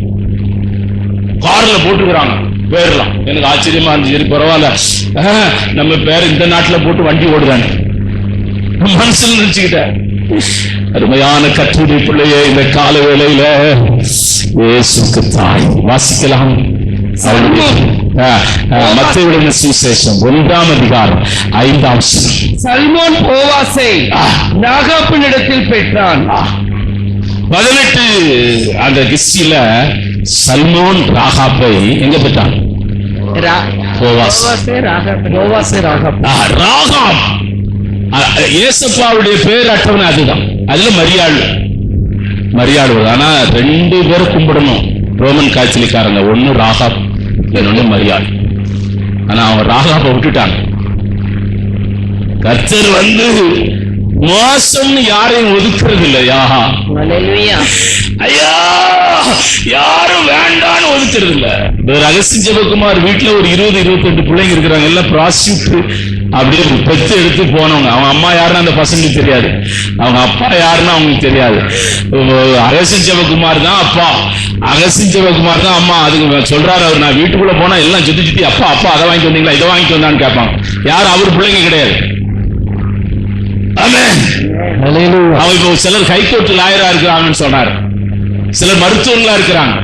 கார்ல போட்டுக்கிறாங்க பேர்லாம். எனக்கு ஆச்சரியமா இருந்துச்சு. சரி பரவாயில்ல, நம்ம பேர் இந்த நாட்டுல போட்டு வண்டி ஓடுதானே மனசுல நினைச்சுக்கிட்டேன். அருமையான கர்த்தருடைய பிள்ளையே, இந்த கால வேளையில இயேசுக்கு தாய். வாசிக்கலாம். மத்தேயுவின் சுவிசேஷம் 1ஆம் அதிகாரம் 5ஆம் வசனம். சல்மோன் போவாசை ராகாப்பினிடத்தில் பெற்றான். 18 அந்த கிஸ்டில சல்மோன் ராகாப்பை எங்க பெற்றான்? ராகாப். ஏசப்பாவுடைய பேர் அட்டவணை அதுதான். அதுல மரியாள். ஆனா 2 பேரும் கும்பிடணும் ரோமன் காய்ச்சலிக்காரங்க. ஒன்னு ராகாப், இன்னொன்னு மரியாள். ஆனா அவன் ராகாப்பை விட்டுட்டாங்க. கர்த்தர் வந்து மோசம்னு யாரையும் ஒதுக்குறது இல்லையா? ஐயா, யாரும் வேண்டான்னு ஒதுக்குறது இல்ல. ரகசிய ஜெபகுமார் வீட்டுல ஒரு 20-28 பிள்ளைங்க இருக்கிறாங்க, எல்லாம் ப்ராஸ்டியூட். அப்படியே பெத்து எடுத்து போனவங்க. அவங்க அம்மா யாருன்னு அந்த பசங்களுக்கு தெரியாது, அவங்க அப்பா யாருன்னு அவங்களுக்கு தெரியாது. அகசிய ஜெபகுமார் தான் அப்பா, அகசிய ஜெபகுமார் தான் அம்மா. அதுக்கு சொல்றாரு அவர், நான் வீட்டுக்குள்ள போனா எல்லாம் சுத்தி அப்பா அப்பா அதை வாங்கிட்டு வந்தீங்களா, இதை வாங்கிட்டு வந்தான்னு கேட்பாங்க. யாரும் அவர் பிள்ளைங்க கிடையாது. அவங்க இப்போ சிலர் ஹைகோர்ட் லாயரா இருக்கிறாங்கன்னு சொன்னாரு, சிலர் மருத்துவங்களா இருக்கிறாங்க.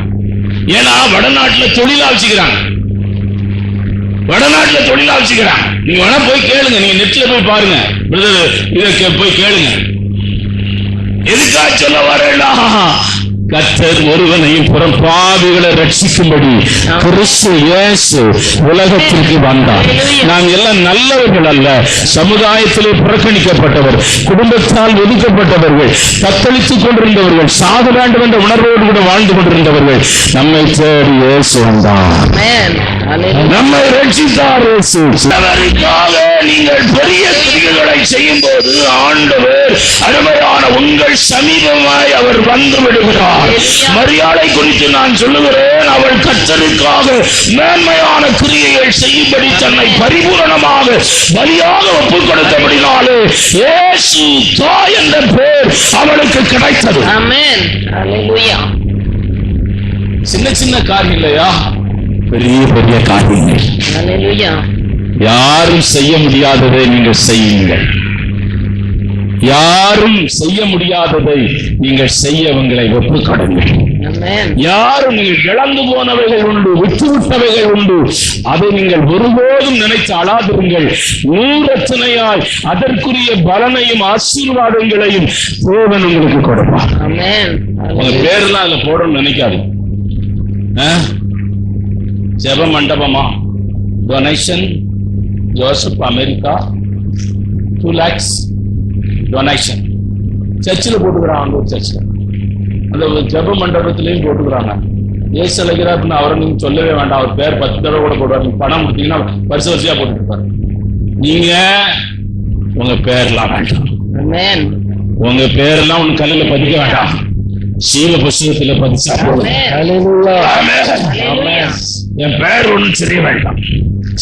ஏன்னா வடநாட்டுல தொழிலா வச்சுக்கிறாங்க, வடநாட்டுல தொழிலா வச்சுக்கிறாங்க. நீங்க வேணா போய் கேளுங்க, நீங்க நெட்ல போய் பாருங்க, இதை போய் கேளுங்க. எதுக்காக சொல்ல வரேன்னா, கர்த்தர் ஒருவனையும் புறப்பாவிகளை ரட்சிக்கும்படி கிறிஸ்து இயேசு உலகத்திற்கு வந்தார். நாம் எல்லாம் நல்லவர்கள் அல்ல, சமுதாயத்திலே புறக்கணிக்கப்பட்டவர், குடும்பத்தால் ஒதுக்கப்பட்டவர்கள், தத்தளித்துக் கொண்டிருந்தவர்கள், சாக வேண்டும் என்ற உணர்வோடு கூட வாழ்ந்து கொண்டிருந்தவர்கள். நம்மை தேடி இயேசு வந்தார், நம்மை ரட்சித்தார் இயேசு. அவருக்காக நீங்கள் பெரிய கிரியைகளை செய்யும் போது ஆண்டவர் அருமையான உங்கள் சமீபமாய் அவர் வந்து விடுகிறார். மரியாதை குறித்து நான் சொல்லுகிறேன், அவள் கர்த்தருக்காக மேன்மையான கிரியைகள் செய்யும்படி தன்னை பரிபூரணமாக பலியாக ஒப்புக் கொடுத்தபடினாலே இயேசு தாய் என்ற பெயர் அவளுக்கு கிடைத்தது. ஆமென். ஹல்லேலூயா. சின்ன சின்ன காரியம் இல்லையா, பெரிய பெரிய காரியங்கள். ஹல்லேலூயா. யாரும் செய்ய முடியாததை நீங்கள் செய்யுங்கள், யாரும் செய்ய முடியாததை நீங்கள் செய்ய உங்களை ஒப்புக்கொடுங்கள். யாரும் நீங்கள் இழந்து போனவைகள் உண்டு, விட்டுவிட்டவைகள் உண்டு, அதை நீங்கள் ஒருபோதும் நினைத்து அழாதிருங்கள். 100 அதற்குரிய பலனையும் ஆசீர்வாதங்களையும் தேவன் உங்களுக்கு கொடுப்பார். உங்க பேரெல்லாம் அதுல போடணும்னு நினைக்காது. ஜெப மண்டபமா, donation Joseph America 2 lakhs donation சர்ச்சில் போட்டுக்கிறாங்க. ஒரு சர்ச்சில் அந்த ஜெப மண்டபத்திலையும் போட்டுக்கிறாங்க. ஏசு அழைக்கிறாருன்னு அவரை நீங்க சொல்லவே வேண்டாம், அவர் பேர் 10 தடவை கூட போடுவார். நீங்க பணம் கொடுத்தீங்கன்னா வருஷ வருஷமா போட்டுட்டு இருப்பாரு. நீங்க உங்க பேர்லாம் வேண்டாம், உங்க பேரெல்லாம் உங்க கல்லில் பதிக்க வேண்டாம், சீல புஸ்தகத்துல பதிச்சா போதும். என் பேர் ஒன்றும் தெரிய வேண்டாம்.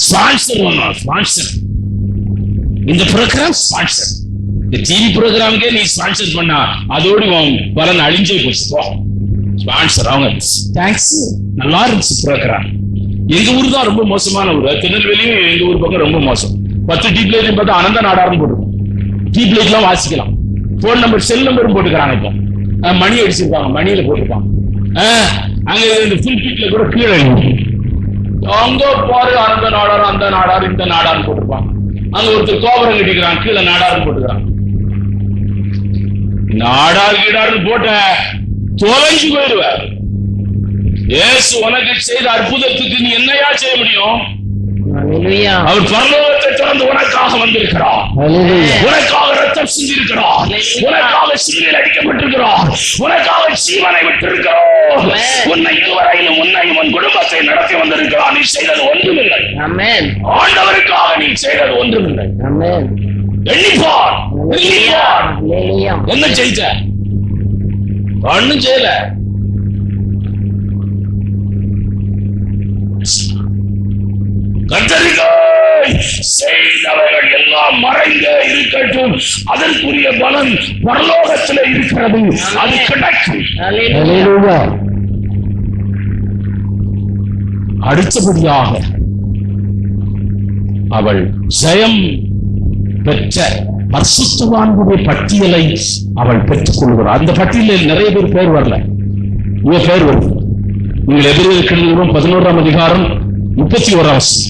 ஸ்பான்சர் ஒன்றும், ஸ்பான்சர் இந்த ப்ரோக்ராம் ஸ்பான்சர், இந்த டிவி ப்ரோக்ராமுக்கே நீ ஸ்பான்சர் பண்ணா அதோடு பலன் அழிஞ்சே போச்சு. ஸ்பான்சர் அவங்க தேங்க்ஸ், நல்லா இருந்துச்சு ப்ரோக்ராம். எங்க ஊர் தான் ரொம்ப மோசமான ஊர், திருநெல்வேலியும் எங்க ஊர் பக்கம் ரொம்ப மோசம். 10 டீப் லைட் பார்த்தா அனந்த நாடாரும் போட்டுருக்கோம். டீப் லைட் எல்லாம் வாசிக்கலாம், போன் நம்பர் செல் நம்பரும் போட்டுக்கிறாங்க. இப்போ மணி அடிச்சிருக்காங்க, மணியில போட்டுருக்காங்க. அங்க இந்த புல்பிட்ல கூட கீழே அங்க பாரு அந்த நாடார் அந்த நாடார் இந்த நாடார் போட்டுருப்பாங்க. அங்க ஒருத்தர் கோபுரம் கட்டிக்கிறான், கீழே நாடார் போட்டுக்கிறான். நாடார் கீடாரு போட்ட தொலைஞ்சு போயிடுவார். இயேசு உனக்கு செய்த அற்புதத்துக்கு நீ என்னையா செய்ய முடியும்? அவர் பரலோகத்தை திறந்து உனக்காக வந்திருக்கிறார், உனக்காக ரத்தம் சிந்திருக்கிறார், உனக்காக சிலுவையில் அடிக்கப்பட்டிருக்கிறார், உனக்காக ஜீவனை விட்டிருக்கிறோம். உன்னை இதுவரையிலும் உன்னையும் உன் குடும்பத்தை நடத்தி வந்திருக்கிறார். நீ செய்தது ஒன்றுமில்லை, ஆண்டவருக்காக நீ செய்தது ஒன்றுமில்லை. எண்ணிப்பார், என்ன செய்த? ஒன்னும் செய்யல. செய்தவர்கள் எல்லாம் மறைந்தே இருக்கட்டும், அதற்குரிய பலன் பரலோகத்தில் இருக்கிறது, அது கிடைக்கும். அடுத்தபடியாக அவள் ஜெயம் பெற்ற பரிசுத்தவான்களுடைய பட்டியலை அவள் பெற்றுக் கொள்கிறார். அந்த பட்டியலில் நிறைய பேர் வரல, இவ பேர் வருது. நீங்கள் எதிர்க்கிற 11ஆம் அதிகாரம் 31ஆம் வசனம்.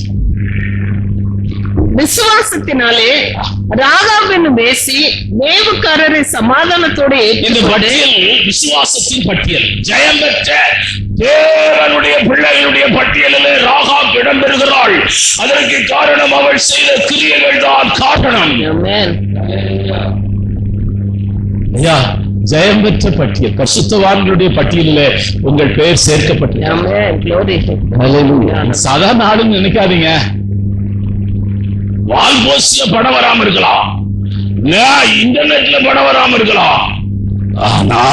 விசுவாசத்தினாலே ராகாப் என்னும் வேசி வேவுக்காரரை சமாதானத்தோடு இந்த பட்டியல் விசுவாசத்தின் பட்டியல். ஜெயம் பெற்ற தேவனுடைய பிள்ளைகளுடைய பட்டியலிலே ராகாப் இடம்பெறுகிறாள். அதற்கு காரணம் அவள் செய்த கிரியைகள் தான் காரணம். ஐயா, ஜெயம் பெற்ற பட்டியல், பரிசுத்தவான்களுடைய பட்டியலிலே உங்கள் பெயர் சேர்க்கப்பட்டது. சாதாரண ஆளுன்னு நினைக்காதீங்க. வால்போஸ்ட்ல படம் வராம இருக்கலாம், இன்டர்நெட்ல படம் வராம இருக்கலாம், ஆனா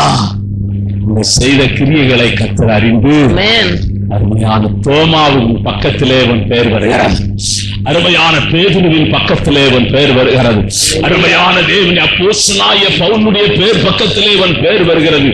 இந்த செய்த கிரியைகளை கர்த்தர் அறிந்து அருமையான தோமாவின் பக்கத்திலே உன் பெயர் வருகிறது, அருமையான பேதுருவின் பக்கத்திலே உன் பெயர் வருகிறது, அருமையான தேவன் அப்போஸ்தலனாகிய பவுலுடைய பெயர் பக்கத்திலே உன் பெயர் வருகிறது,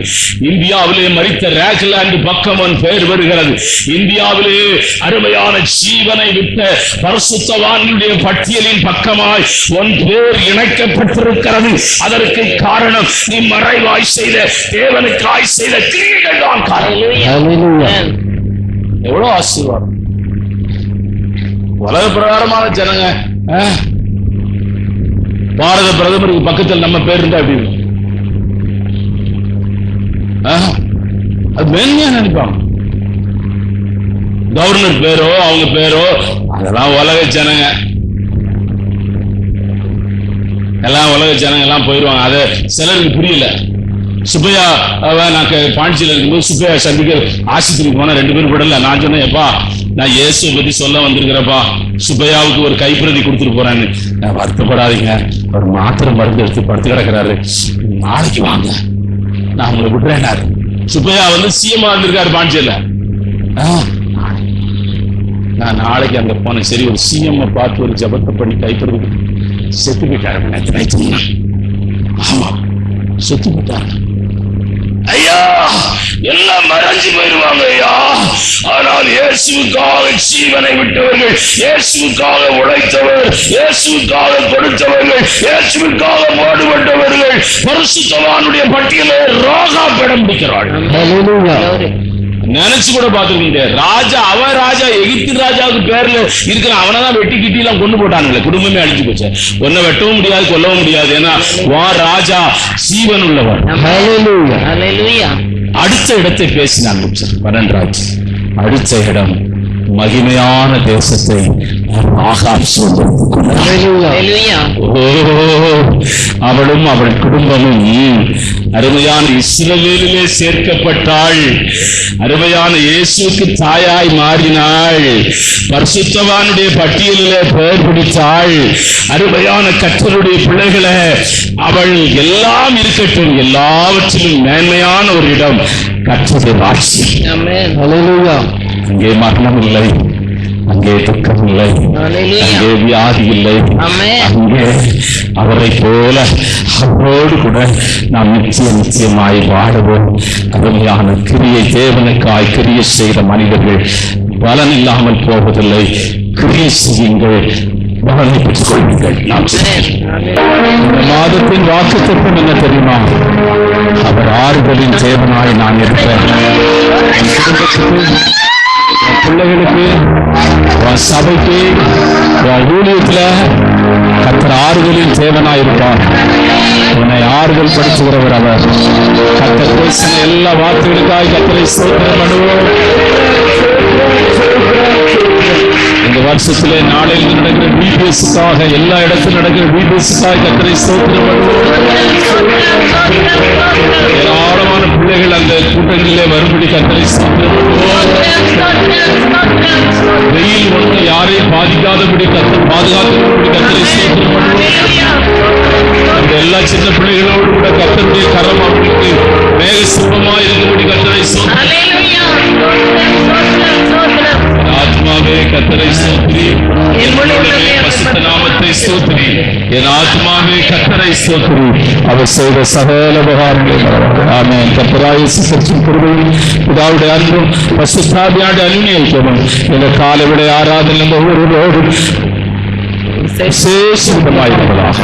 இந்தியாவிலே மரித்த ராக்லாந்து பக்கம் உன் பெயர் வருகிறது, இந்தியாவிலே அருமையான ஜீவனை விட்ட பரிசுத்தவான்களுடைய பட்டியலின் பக்கமாய் உன் பெயர் இணைக்கப்பட்டிருக்கிறது. அதற்கு காரணம் நீ மறைவாய் செய்த தேவனுக்காய் செய்த கிரியைகள் தான் காரணம். எவ்வளவு ஆசீர்வாதம். உலக பிரகாரமான ஜனங்க பாரத பிரதமருக்கு பக்கத்தில் நம்ம பேர் இருந்தா அப்படி அது மேன்மையா நினைப்பாங்க. கவர்னர் பேரோ அவங்க பேரோ அதெல்லாம் உலக ஜனங்க, எல்லாம் உலக ஜனங்க எல்லாம் போயிடுவாங்க. அதை சிலருக்கு புரியல. சுப்பையா நான் பாண்டிச்சியில இருக்கும்போது சுப்பையா சந்திக்க ஆஸ்பத்திரிக்கு போனா 2 பேரும் படல. நான் சொன்னேன், எப்பா நான் இயேசுவை பத்தி சொல்ல வந்திருக்கிறப்பா, சுப்பையாவுக்கு ஒரு கைப்பிரதி கொடுத்துட்டு போறேன்னு. வருத்தப்படாதீங்க, ஒரு மாத்திரை மருந்து எடுத்து படுத்து கிடக்கிறாரு, நாளைக்கு வாங்க நான் உங்களை விடுறேன். சுப்பையா சிஎம்மா இருந்திருக்காரு பாண்டிச்சியில. நான் நாளைக்கு அங்க போனேன். சரி, ஒரு சிஎம் பார்த்து ஒரு ஜபத்தை படி கைப்பிரதி செத்து போயிட்டாரு. ஆமா, செத்து போயிட்டாரு. ஐயா எல்லாம் மறைஞ்சு போயிருவாங்க ஐயா. ஆனால் இயேசுவுக்காக ஜீவனை விட்டவர்கள், இயேசுவுக்காக உழைத்தவர், இயேசுவுக்காக கொடுத்தவர்கள், இயேசுவுக்காக பாடுபட்டவர்கள் பரிசுத்தவானுடைய பட்டியலை ராகாப் இடம் பிடிக்கிறார்கள். நினைச்சு கூட பார்த்துருக்கீங்க. ராஜா அவன் ராஜா எகிப்து ராஜாவுக்கு பேர்ல இருக்கிற அவனதான் வெட்டி கிட்டி எல்லாம் கொண்டு போட்டானுங்களே, குடும்பமே அழிச்சு போச்சு. ஒன்ன வெட்டவும் முடியாது, கொல்லவும் முடியாது. ஏன்னா வா ராஜா ஜீவன் உள்ளவர். அடுத்த இடத்தை பேசினான் 12. அடுத்த இடம் மகிமையான தேசத்தை அவளும் அவள் குடும்பமும் அருமையான இஸ்ரவேலிலே சேர்க்கப்பட்டாள். அருமையான இயேசுவுக்கு தாயாய் மாறினாள். பரிசுத்தவானுடைய பட்டியலிலே பெயர் பிடித்தாள். அருமையான கர்த்தருடைய பிள்ளைகளை அவள் எல்லாம் இருக்கட்டும், எல்லாவற்றிலும் மேன்மையான ஒரு இடம் கர்த்தருடைய ராஜ்யம். அங்கே மரணம் இல்லை, அங்கே துக்கம் இல்லை, அங்கே வியாதி இல்லை, அங்கே அவரை போல அவரோடு கூட நாம் நிச்சயமாய் வாழுவோம். அருமையான கிரியை தேவனுக்காய் கிரியை செய்த மனிதர்கள் பலன் இல்லாமல் போவதில்லை. கிரியை செய்யுங்கள், பலனை பெற்றுக் கொள்வீர்கள். இந்த மாதத்தின் வாக்குத்தத்தம் என்ன தெரியுமா? அவர் ஆறுதலின் தேவனாய் நான் இருப்பேன். பிள்ளைகளுக்கு, சபைக்கு, ஊழியத்துல கர்த்தர் ஆறுதலின் தேவனாய் இருப்பார். உன்னை ஆறுதல் படுத்துகிறவர் அவர். கர்த்தர் பேசின எல்லா வார்த்தைகளுக்காக கர்த்தரை ஸ்தோத்திரம் பண்ணுவோம். இந்த வருஷத்திலே நாளையில் நடக்கிற பிபிஎஸ்க்காக, எல்லா இடத்திலும் நடக்கிற பிபிஎஸ்க்காக கர்த்தரை ஸ்தோத்திரம் பண்ணுவோம். ஏராளமான பிள்ளைகள் அந்த கூட்டங்களிலே வரும்படி கர்த்தரை ஸ்தோத்திரம் பண்ணுவோம். வெயில் ஒன்று யாரையும் பாதிக்காதபடி கர்த்தர் பாதுகாக்கப்படி கர்த்தரை ஸ்தோத்திரம் பண்ணுவோம். அந்த எல்லா சின்ன பிள்ளைகளோடு கூட கர்த்தருடைய கரம் அவர்களுக்கு மேக சுபமாக இருக்கும்படி கர்த்தரை ஸ்தோத்திரம். ஆத்மாவே கர்த்தரை ஸ்தோத்திரி, பரிசுத்த நாமத்தை ஸ்தோத்திரி. என் ஆத்மாவே கர்த்தரை ஸ்தோத்திரி, அவர் செய்த சகல உபகாரங்களை மறவாதே. ஆமென். கர்த்தராகிய இயேசு கிறிஸ்துவின் கிருபையும் பிதாவுடைய அன்பும் பரிசுத்தாவியானுடைய அன்பியும் இந்த காலைவிட ஆராதனை ஒவ்வொருவரோடும் விசேஷமாயிருப்பதாக.